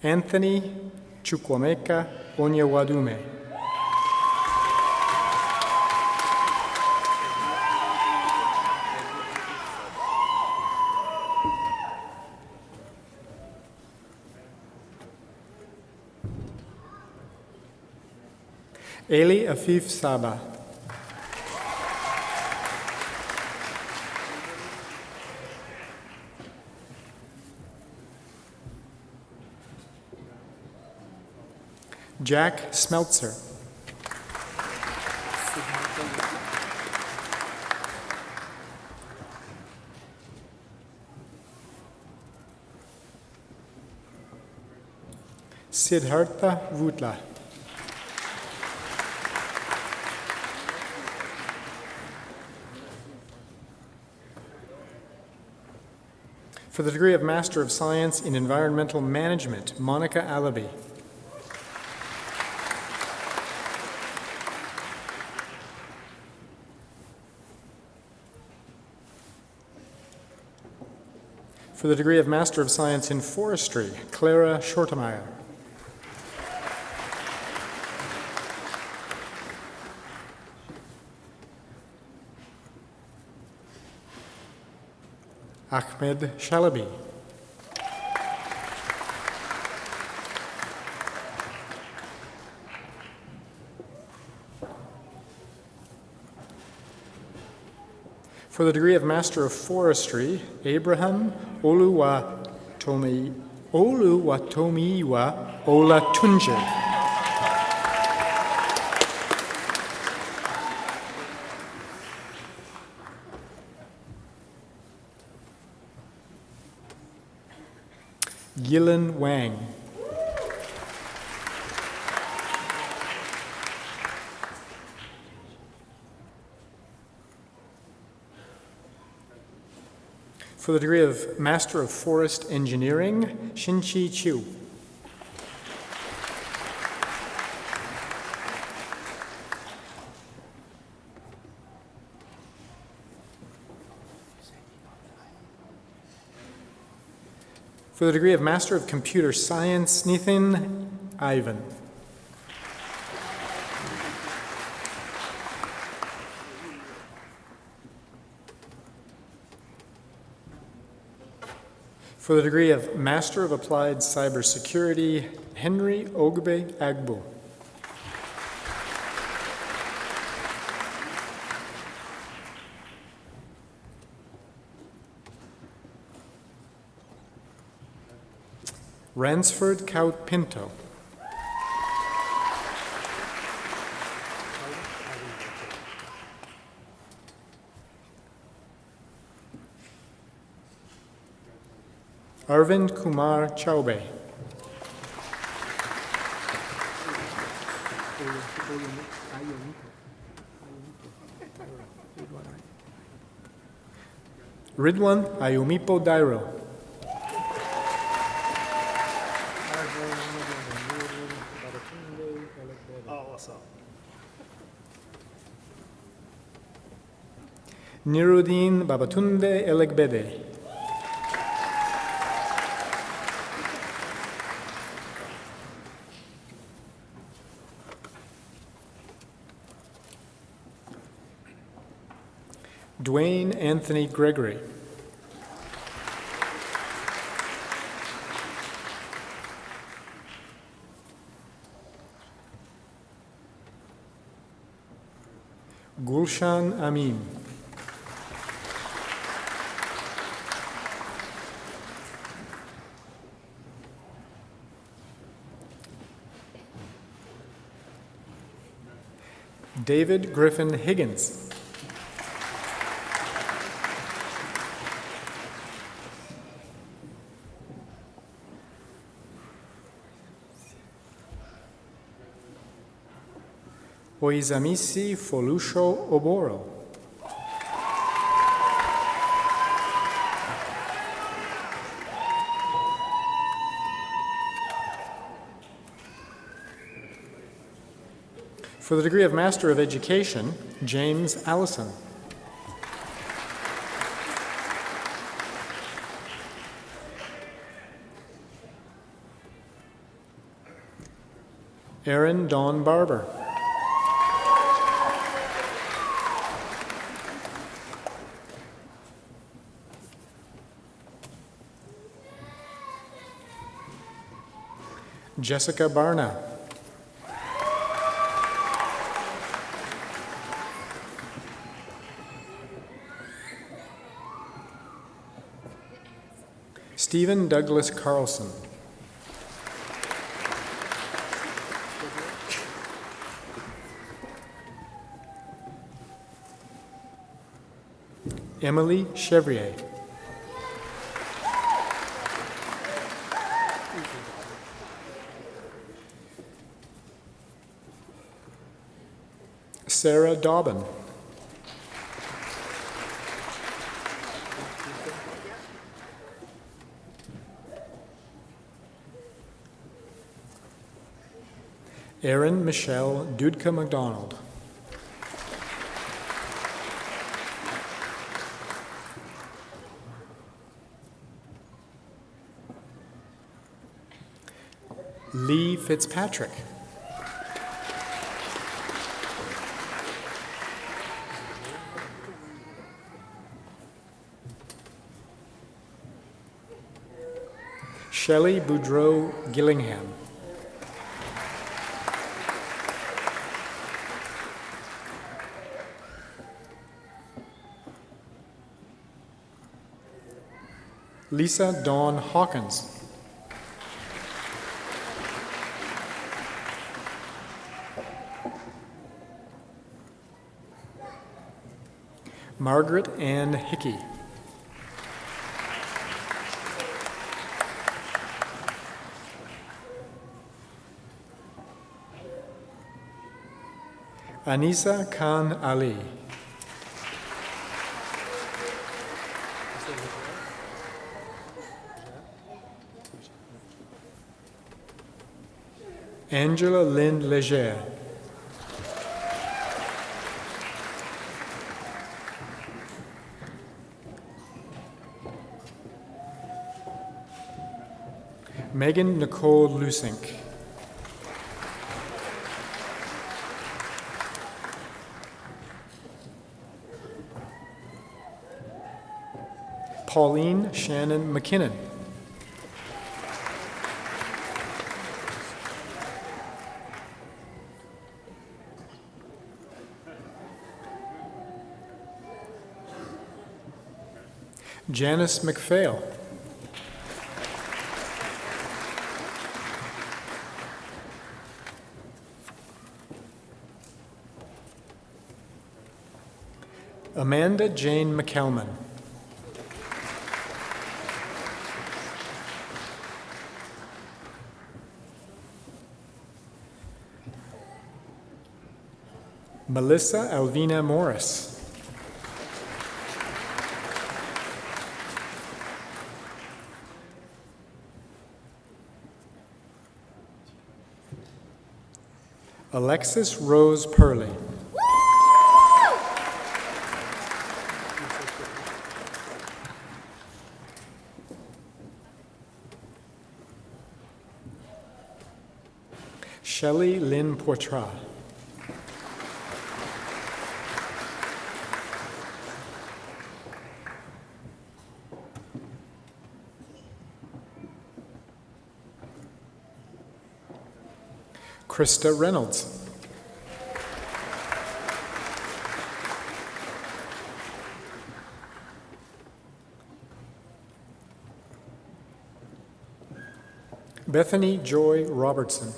Anthony Chukwameka Onyewadume. Eli Afif Saba. Jack Smeltzer. Siddhartha Vutla. For the degree of Master of Science in Environmental Management, Monica Alabi. For the degree of Master of Science in Forestry, Clara Schortemeyer. Ahmed Shalabi. For the degree of Master of Forestry, Abraham Oluwatomiwa Olatunji. Yilin Wang. For the degree of Master of Forest Engineering, Xinqi Qiu. For the degree of Master of Computer Science, Nithin Ivan. For the degree of Master of Applied Cybersecurity, Henry Ogbe Agbo. Ransford Kaut Pinto. Arvind Kumar Chaube. Ridwan Ayumipo Dairo. Niruddin Babatunde Elegbede. Dwayne Anthony Gregory. Gulshan Amin. David Griffin Higgins. Oizamisi Folusho Oboro. For the degree of Master of Education, James Allison. Aaron Dawn Barber. Jessica Barna. Stephen Douglas Carlson. Emily Chevrier. Sarah Dobbin. Erin Michelle Dudka McDonald. Lee Fitzpatrick. Shelley Boudreau Gillingham. Lisa Dawn Hawkins. Margaret Ann Hickey. Anisa Khan Ali. Angela Lynn Leger. Megan Nicole Lusink. Pauline Shannon McKinnon. Janice McPhail. Amanda Jane McKelman. Melissa Alvina Morris. Alexis Rose Purley. Shelley Lynn Poitras. Krista Reynolds. Bethany Joy Robertson.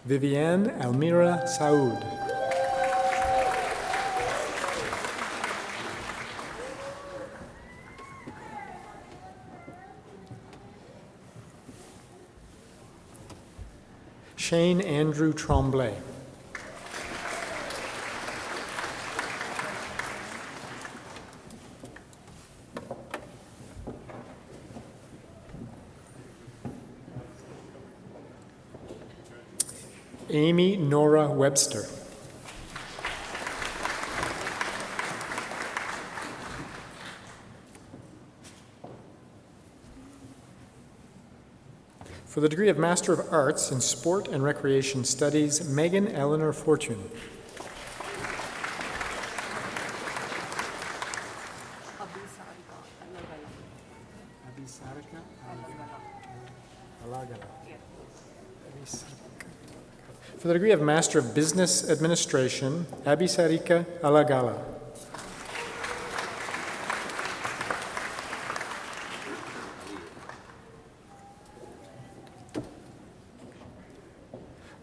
Viviane Almira Saud. Shane Andrew Tremblay. Amy Nora Webster. For the degree of Master of Arts in Sport and Recreation Studies, Megan Eleanor Fortune. For the degree of Master of Business Administration, Abhisarika Alagala.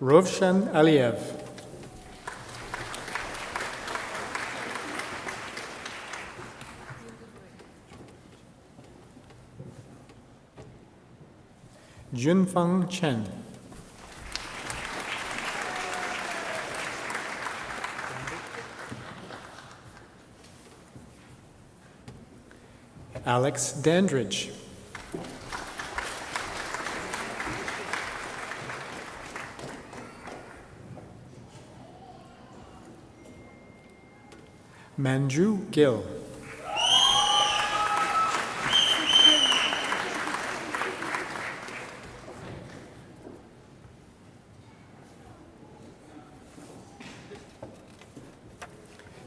Rovshan Aliyev. Junfeng Chen. Alex Dandridge. Manju Gill.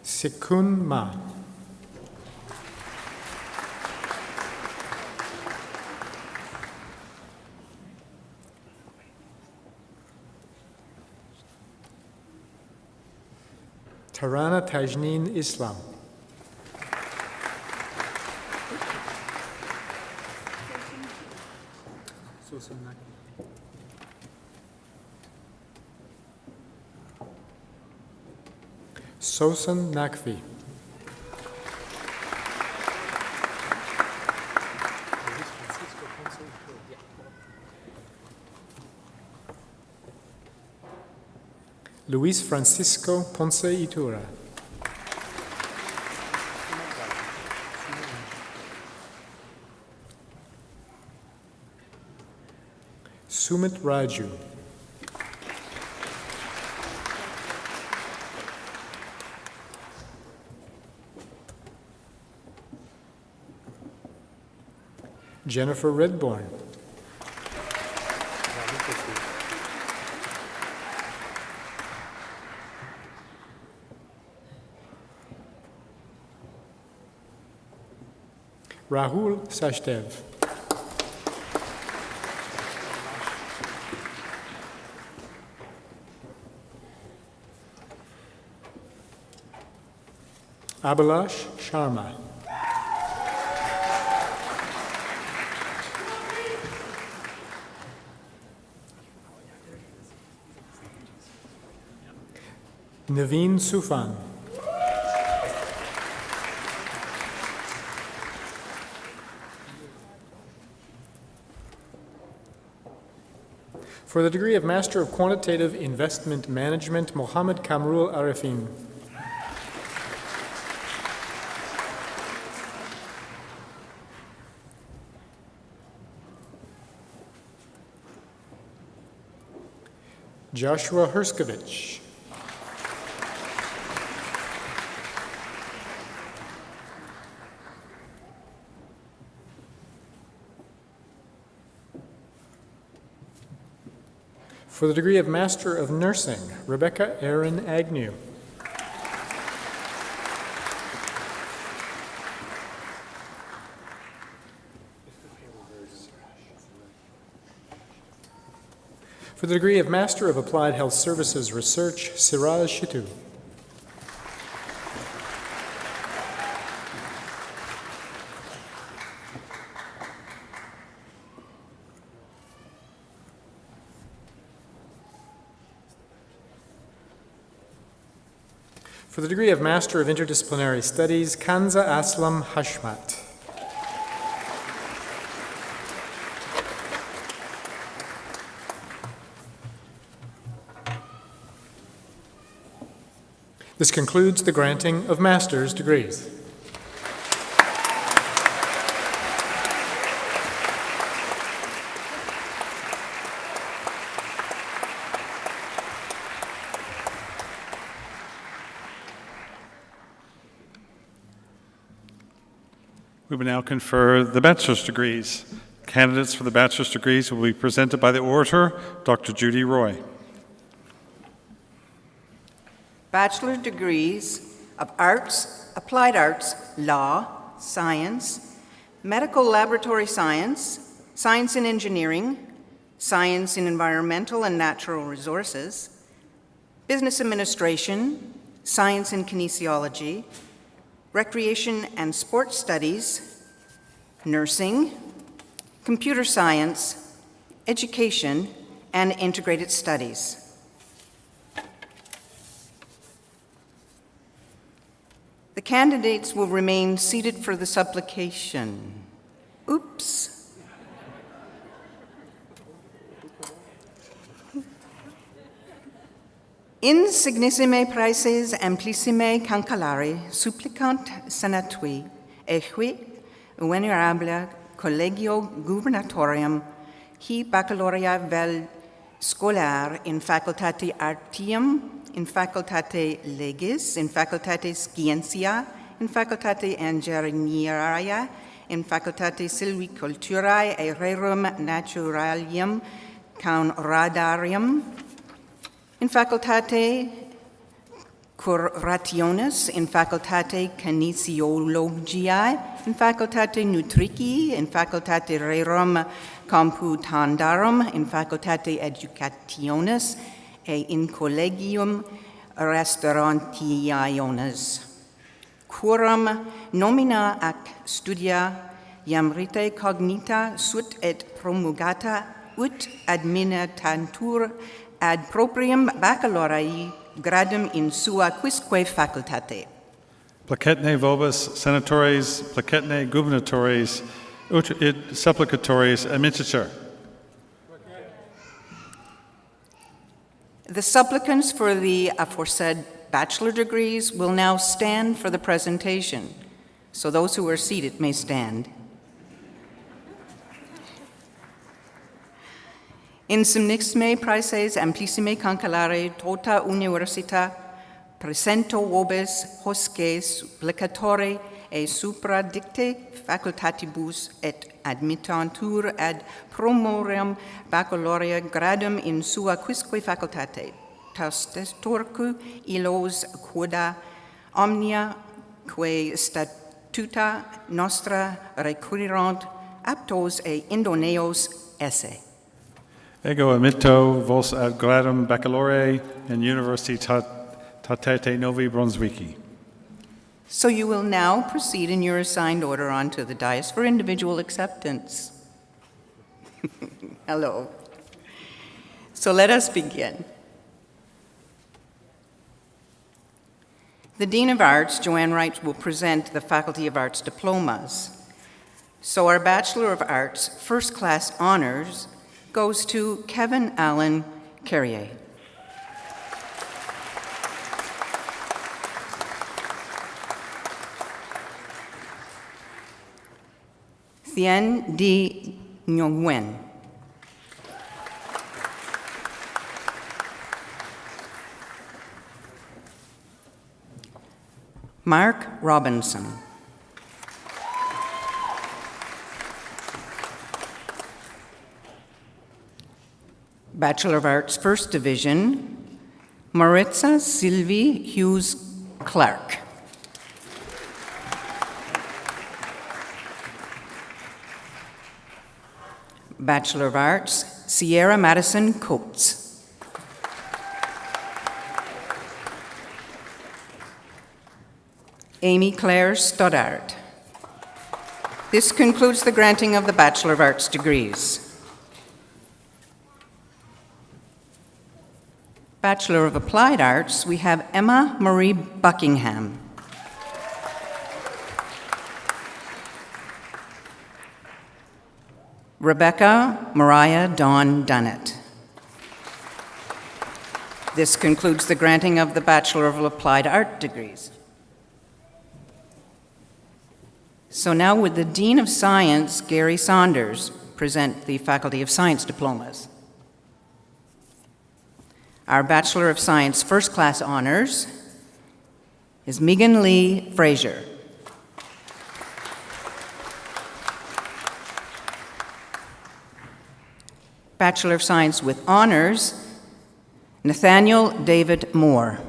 Sikun Ma. Tarana Tajneen Islam. Sosan Nakvi. Luis Francisco Ponce Itura. Sumit Raju. Jennifer Redbourne. Rahul Sachdev. Abhilash Sharma. Naveen Sufan. For the degree of Master of Quantitative Investment Management, Mohammed Kamrul Arifin. Joshua Herskovich. For the degree of Master of Nursing, Rebecca Erin Agnew. For the degree of Master of Applied Health Services Research, Siraj Shitu. For the degree of Master of Interdisciplinary Studies, Kanza Aslam Hashmat. This concludes the granting of master's degrees. We will now confer the bachelor's degrees. Candidates for the bachelor's degrees will be presented by the orator, Dr. Judy Roy. Bachelor degrees of Arts, Applied Arts, Law, Science, Medical Laboratory Science, Science in Engineering, Science in Environmental and Natural Resources, Business Administration, Science in Kinesiology, Recreation and Sports Studies, Nursing, Computer Science, Education, and Integrated Studies. The candidates will remain seated for the supplication. Oops. Insignissime praeses amplissime cancellari supplicant senatui equi venerabile collegio gubernatorium hi baccaloria vel scholar in facultati artium in facultate legis, in facultate scientia, in facultate ingenieriae, in facultate silviculturae et rerum naturalium conradarium, in facultate curationis, in facultate kinesiologiae, in facultate nutrici, in facultate rerum computandarum, in facultate educationis, et in collegium restaurantiationis. Quorum nomina ac studia iam rite cognita sut et promulgata ut adminitantur ad proprium baccalaureae gradum in sua quisque facultate. Placetne vobis senatores, placetne gubernatores, ut id supplicatores admititur. The supplicants for the aforesaid bachelor degrees will now stand for the presentation. So those who are seated may stand. In sumnixime praeses amplissime concalare tota universita presento vobis hosce supplicatore e supradicte facultatibus et admittantur ad promorium baccalaurea gradum in sua quisque facultate. Testestorque illos quoda omnia que statuta nostra requirirant aptos e idoneos esse. Ego admitto vos ad gradum baccalaureae in Universitate Novi Brunswicki. So you will now proceed in your assigned order onto the dais for individual acceptance. Hello. So let us begin. The Dean of Arts, Joanne Wright, will present the Faculty of Arts diplomas. So our Bachelor of Arts First Class Honors goes to Kevin Allen Carrier. Thien D. Nguyen. Mark Robinson. Bachelor of Arts First Division, Maritza Sylvie Hughes Clark. Bachelor of Arts, Sierra Madison Coates. Amy Claire Stoddart. This concludes the granting of the Bachelor of Arts degrees. Bachelor of Applied Arts, we have Emma Marie Buckingham. Rebecca Mariah Dawn Dunnett. This concludes the granting of the Bachelor of Applied Art degrees. So now would the Dean of Science, Gary Saunders, present the Faculty of Science diplomas. Our Bachelor of Science First Class Honors is Megan Lee Frazier. Bachelor of Science with Honors, Nathaniel David Moore.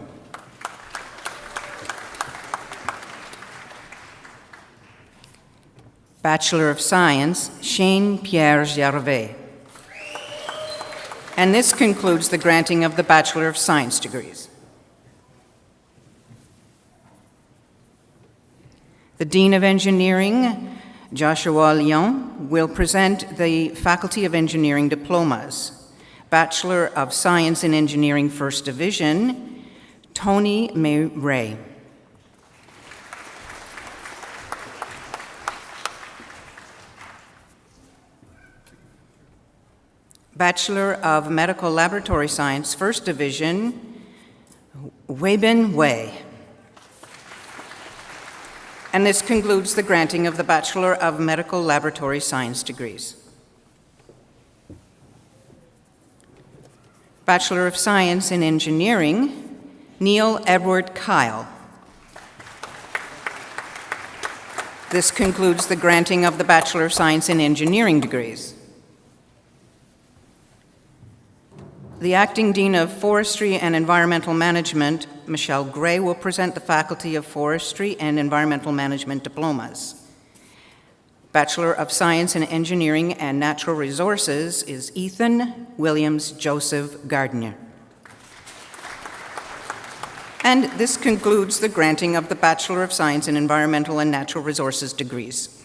Bachelor of Science, Shane Pierre Gervais. And this concludes the granting of the Bachelor of Science degrees. The Dean of Engineering, Joshua Lyon, will present the Faculty of Engineering diplomas. Bachelor of Science in Engineering First Division, Tony May Ray. Bachelor of Medical Laboratory Science, First Division, Weibin Wei. And this concludes the granting of the Bachelor of Medical Laboratory Science degrees. Bachelor of Science in Engineering, Neil Edward Kyle. This concludes the granting of the Bachelor of Science in Engineering degrees. The Acting Dean of Forestry and Environmental Management, Michelle Gray, will present the Faculty of Forestry and Environmental Management diplomas. Bachelor of Science in Engineering and Natural Resources is Ethan Williams Joseph Gardner. And this concludes the granting of the Bachelor of Science in Environmental and Natural Resources degrees.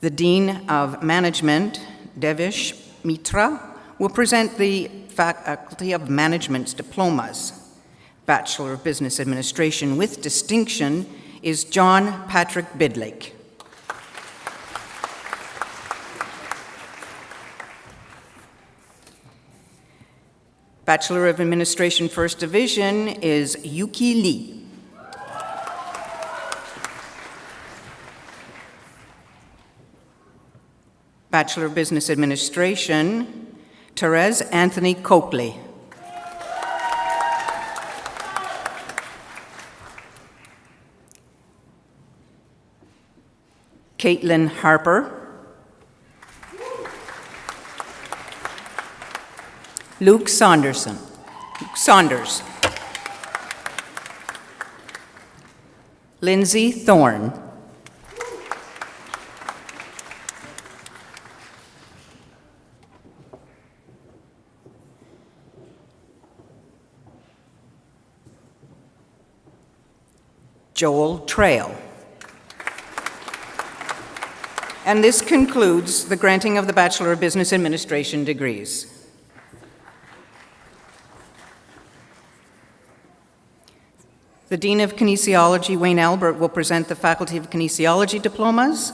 The Dean of Management, Devish Mitra, will present the Faculty of Management's diplomas. Bachelor of Business Administration with distinction is John Patrick Bidlake. Bachelor of Administration First Division is Yuki Lee. Bachelor of Business Administration, Therese Anthony Coakley. Caitlin Harper. Luke Saunders. Lindsay Thorne. Joel Trail. And this concludes the granting of the Bachelor of Business Administration degrees. The Dean of Kinesiology, Wayne Albert, will present the Faculty of Kinesiology diplomas.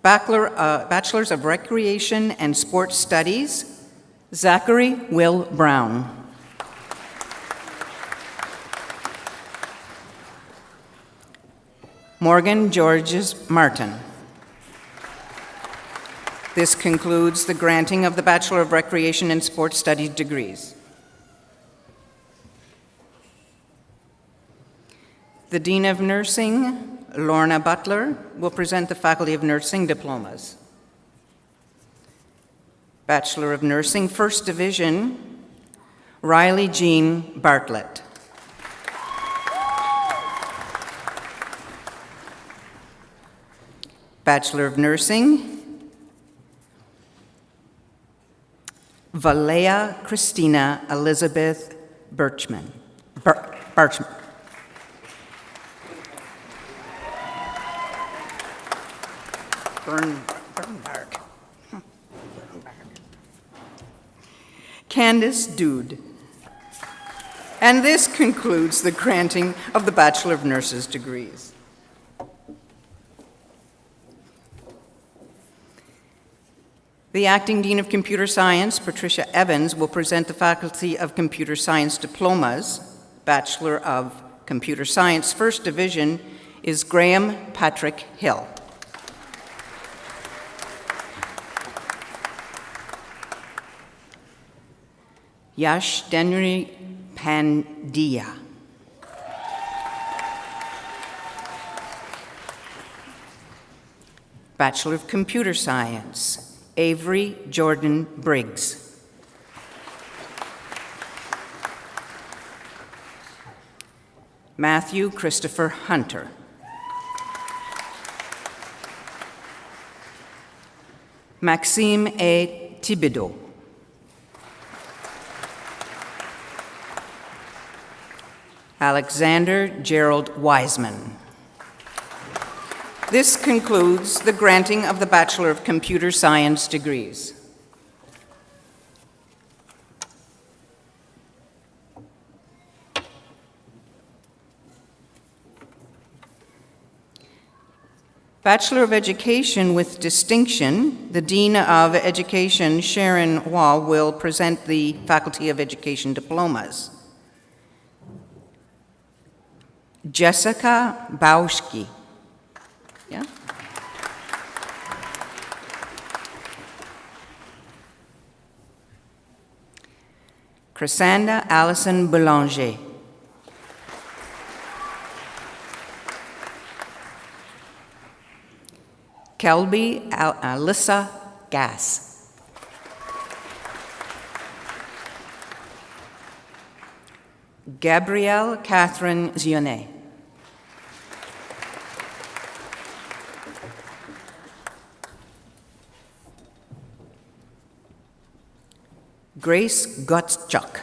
Bachelors of Recreation and Sports Studies, Zachary Will Brown. Morgan Georges Martin. This concludes the granting of the Bachelor of Recreation and Sports Studies degrees. The Dean of Nursing, Lorna Butler, will present the Faculty of Nursing diplomas. Bachelor of Nursing, First Division, Riley Jean Bartlett. Bachelor of Nursing, Valea Christina Elizabeth Birchman. Birchman. Bernberg. Candace Dude. And this concludes the granting of the Bachelor of Nurses degrees. The Acting Dean of Computer Science, Patricia Evans, will present the Faculty of Computer Science diplomas. Bachelor of Computer Science, First Division, is Graham Patrick Hill. Yash Denry Pandya. Bachelor of Computer Science, Avery Jordan Briggs. Matthew Christopher Hunter. Maxime A. Thibodeau. Alexander Gerald Wiseman. This concludes the granting of the Bachelor of Computer Science degrees. Bachelor of Education with distinction, the Dean of Education, Sharon Wall, will present the Faculty of Education diplomas. Jessica Bauschke. Yeah? Chrysanda Allison Boulanger. Kelby Alyssa Gass. Gabrielle Catherine Zionnet. Grace Gottschalk.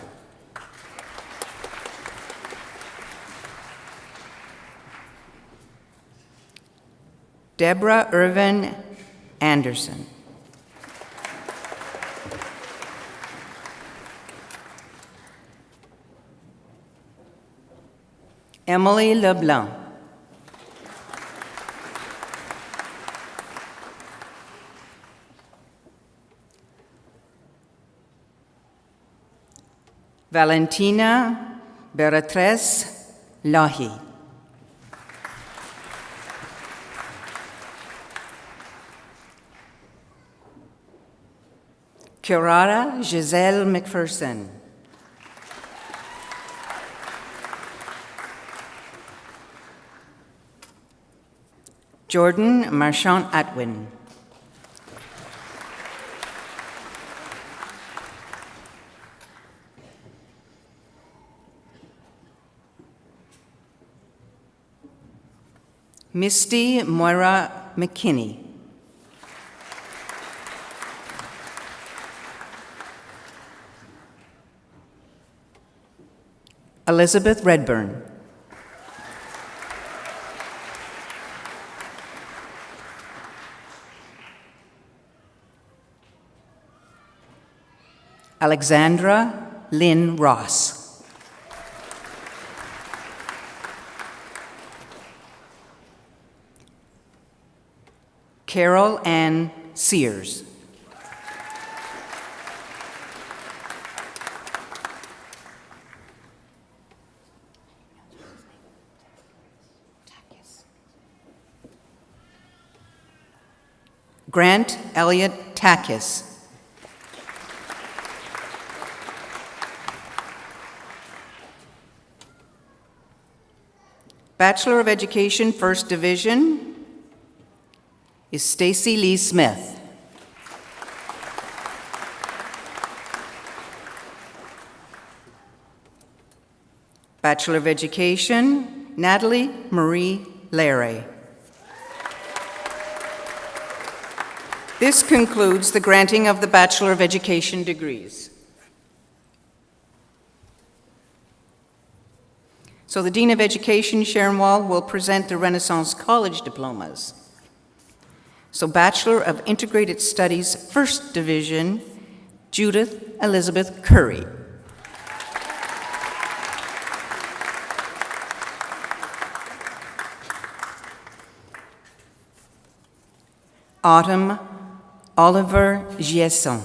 Deborah Irvin Anderson. Emily LeBlanc. Valentina Beatriz Lahi. Curara Giselle McPherson. Jordan Marchant Atwin. Misty Moira McKinney. Elizabeth Redburn. Alexandra Lynn Ross. Carol Ann Sears. Grant Elliott Takis. Bachelor of Education, First Division, is Stacy Lee Smith. Bachelor of Education, Natalie Marie Larry. This concludes the granting of the Bachelor of Education degrees. So the Dean of Education, Sharon Wall, will present the Renaissance College diplomas. So Bachelor of Integrated Studies, First Division, Judith Elizabeth Curry. Autumn Oliver Giesson.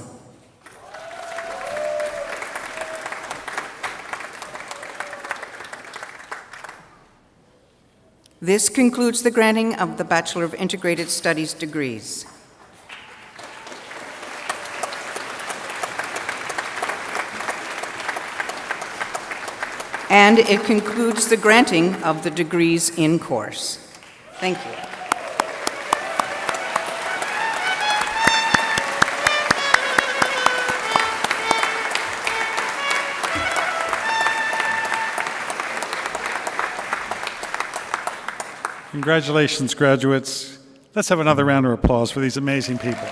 This concludes the granting of the Bachelor of Integrated Studies degrees. And it concludes the granting of the degrees in course. Thank you. Congratulations, graduates. Let's have another round of applause for these amazing people.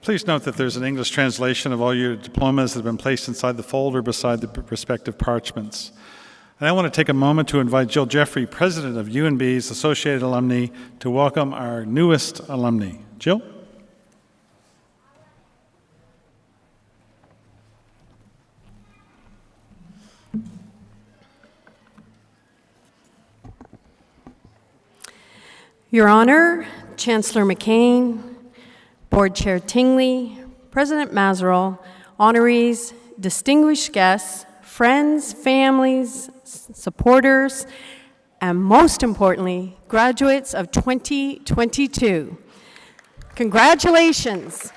Please note that there's an English translation of all your diplomas that have been placed inside the folder beside the respective parchments. And I want to take a moment to invite Jill Jeffrey, President of UNB's Associated Alumni, to welcome our newest alumni. Jill? Your Honor, Chancellor McCain, Board Chair Tingley, President Mazerow, honorees, distinguished guests, friends, families, supporters, and most importantly, graduates of 2022. Congratulations.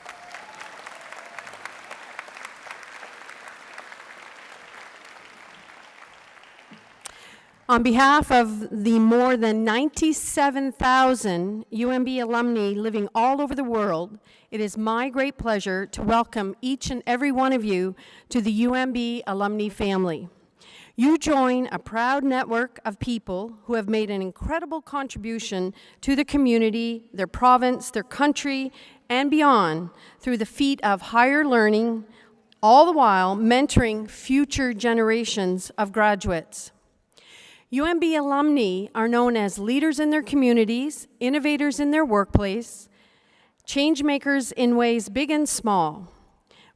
On behalf of the more than 97,000 UNB alumni living all over the world, it is my great pleasure to welcome each and every one of you to the UNB alumni family. You join a proud network of people who have made an incredible contribution to the community, their province, their country, and beyond through the feat of higher learning, all the while mentoring future generations of graduates. UNB alumni are known as leaders in their communities, innovators in their workplace, change makers in ways big and small.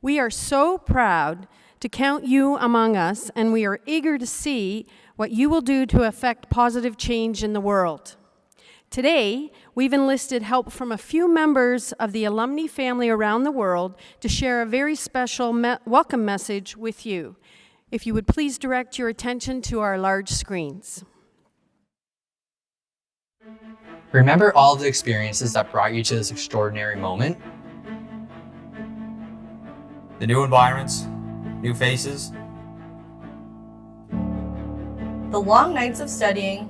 We are so proud to count you among us, and we are eager to see what you will do to affect positive change in the world. Today, we've enlisted help from a few members of the alumni family around the world to share a very special welcome message with you. If you would please direct your attention to our large screens. Remember all the experiences that brought you to this extraordinary moment? The new environments, new faces. The long nights of studying,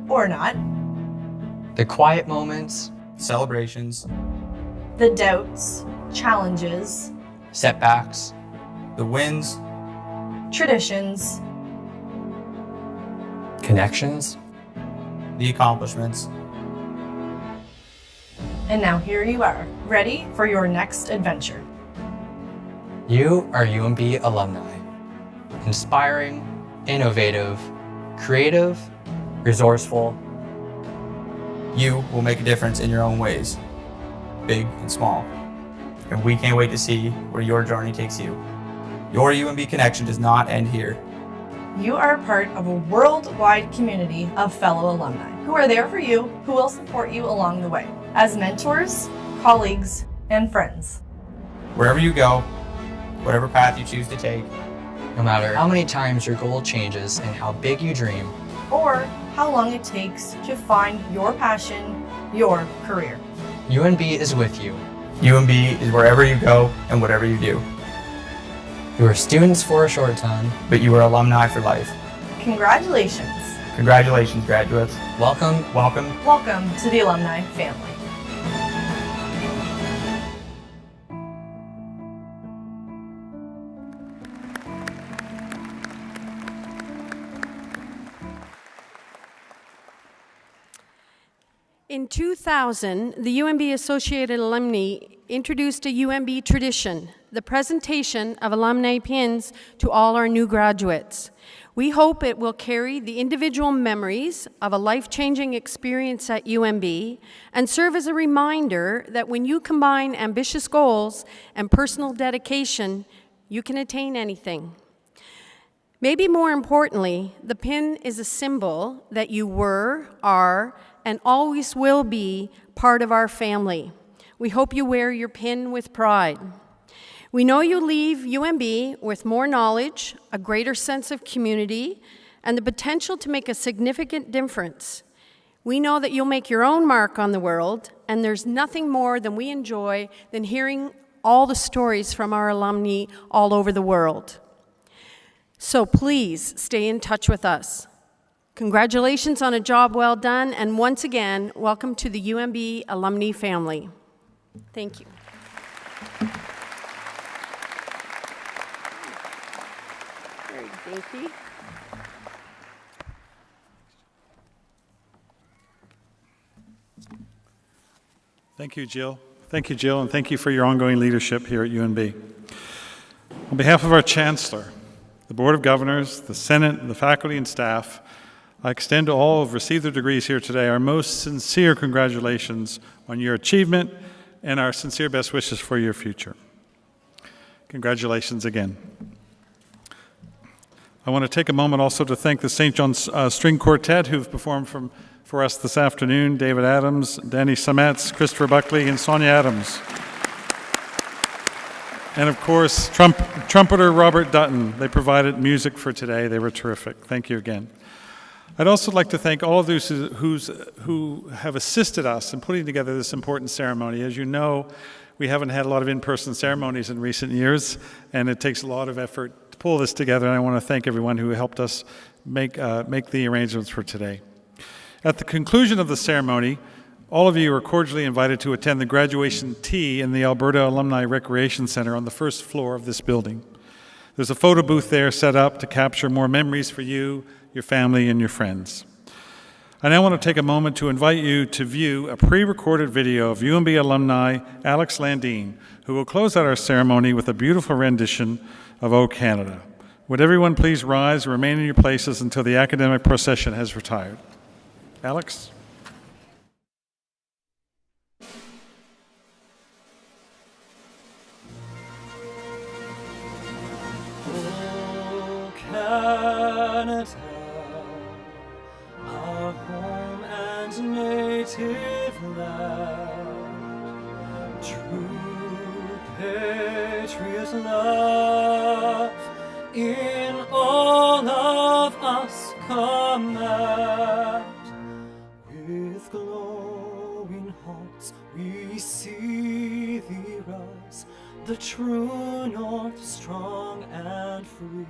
or not. The quiet moments. Celebrations. The doubts, challenges. Setbacks. The wins. Traditions. Connections. The accomplishments. And now here you are, ready for your next adventure. You are UNB alumni. Inspiring, innovative, creative, resourceful. You will make a difference in your own ways, big and small. And we can't wait to see where your journey takes you. Your UNB connection does not end here. You are a part of a worldwide community of fellow alumni who are there for you, who will support you along the way as mentors, colleagues, and friends. Wherever you go, whatever path you choose to take, no matter how many times your goal changes and how big you dream, or how long it takes to find your passion, your career. UNB is with you. UNB is wherever you go and whatever you do. You are students for a short time, but you are alumni for life. Congratulations. Congratulations, graduates. Welcome. Welcome. Welcome to the alumni family. In 2000, the UNB Associated Alumni introduced a UNB tradition, the presentation of alumni pins to all our new graduates. We hope it will carry the individual memories of a life-changing experience at UNB and serve as a reminder that when you combine ambitious goals and personal dedication, you can attain anything. Maybe more importantly, the pin is a symbol that you were, are, and always will be part of our family. We hope you wear your pin with pride. We know you leave UNB with more knowledge, a greater sense of community, and the potential to make a significant difference. We know that you'll make your own mark on the world, and there's nothing more than we enjoy than hearing all the stories from our alumni all over the world. So please stay in touch with us. Congratulations on a job well done, and once again, welcome to the UNB alumni family. Thank you. Very dainty. Thank you, Jill. Thank you, Jill, and thank you for your ongoing leadership here at UNB. On behalf of our Chancellor, the Board of Governors, the Senate, the faculty and staff, I extend to all who have received their degrees here today our most sincere congratulations on your achievement and our sincere best wishes for your future. Congratulations again. I want to take a moment also to thank the St. John's String Quartet who've performed for us this afternoon, David Adams, Danny Sametz, Christopher Buckley, and Sonia Adams. And of course, trumpeter Robert Dutton. They provided music for today. They were terrific. Thank you again. I'd also like to thank all of those who have assisted us in putting together this important ceremony. As you know, we haven't had a lot of in-person ceremonies in recent years, and it takes a lot of effort to pull this together, and I want to thank everyone who helped us make the arrangements for today. At the conclusion of the ceremony, all of you are cordially invited to attend the graduation tea in the Alberta Alumni Recreation Centre on the first floor of this building. There's a photo booth there set up to capture more memories for you, your family, and your friends. I now want to take a moment to invite you to view a pre-recorded video of UNB alumni Alex Landine, who will close out our ceremony with a beautiful rendition of O Canada. Would everyone please rise and remain in your places until the academic procession has retired. Alex? Canada, our home and native land, true patriot love in all of us command. With glowing hearts we see thee rise, the true north, strong and free.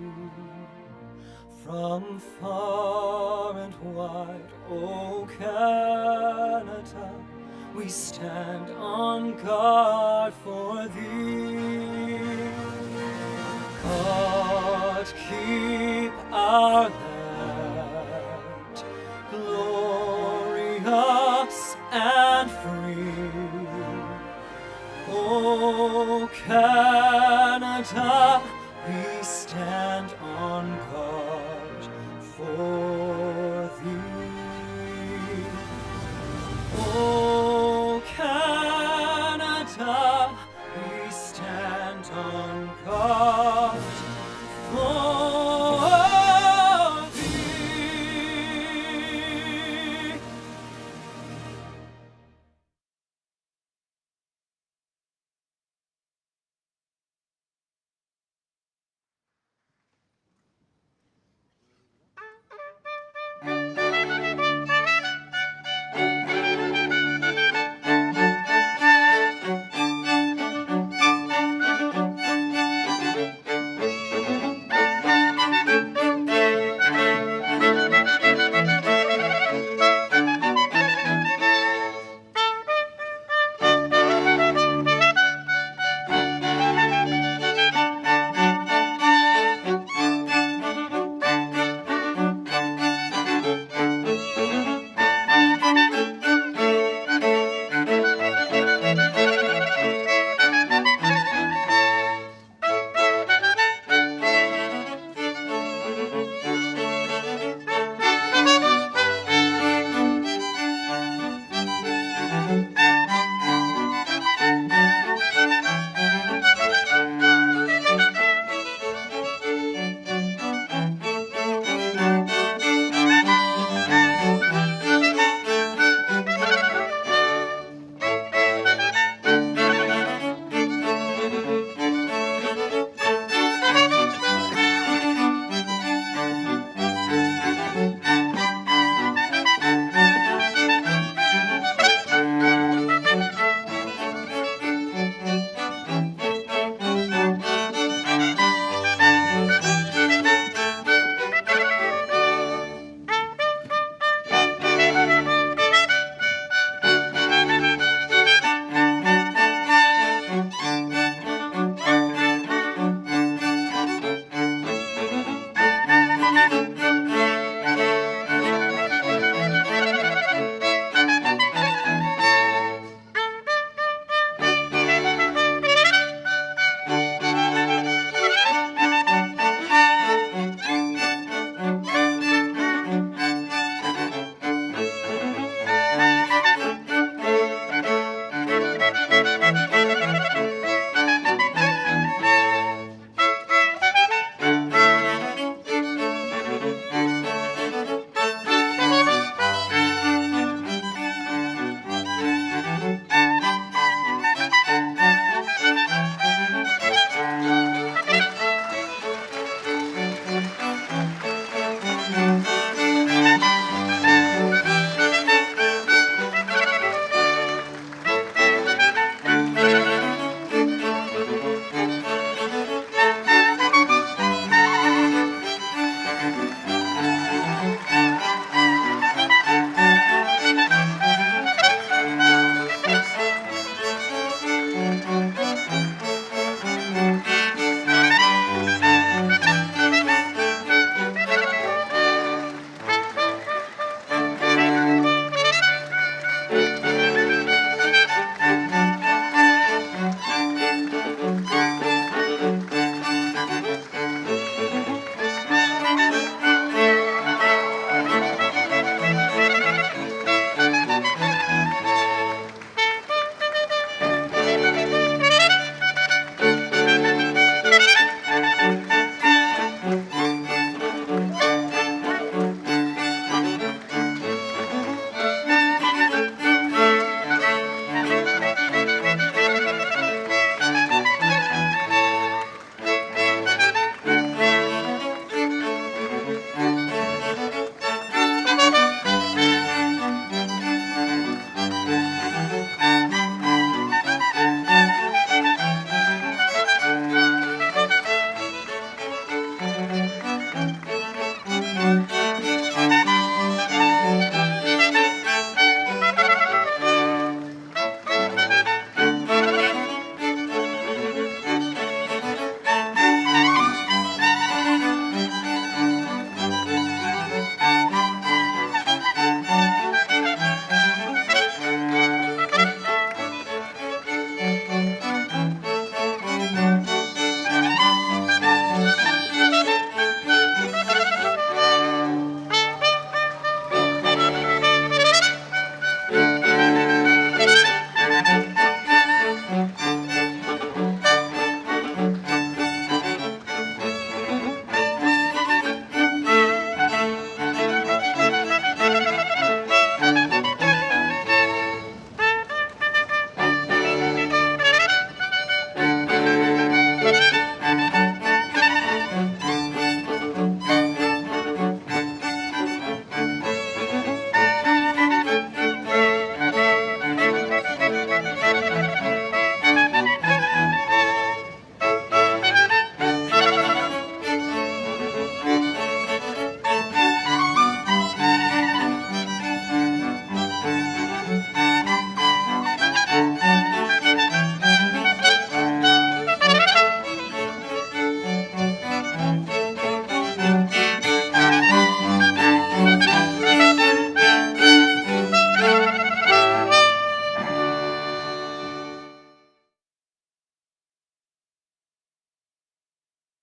From far and wide, O Canada, we stand on guard for thee. God keep our land glorious and free. O Canada, we stand on guard for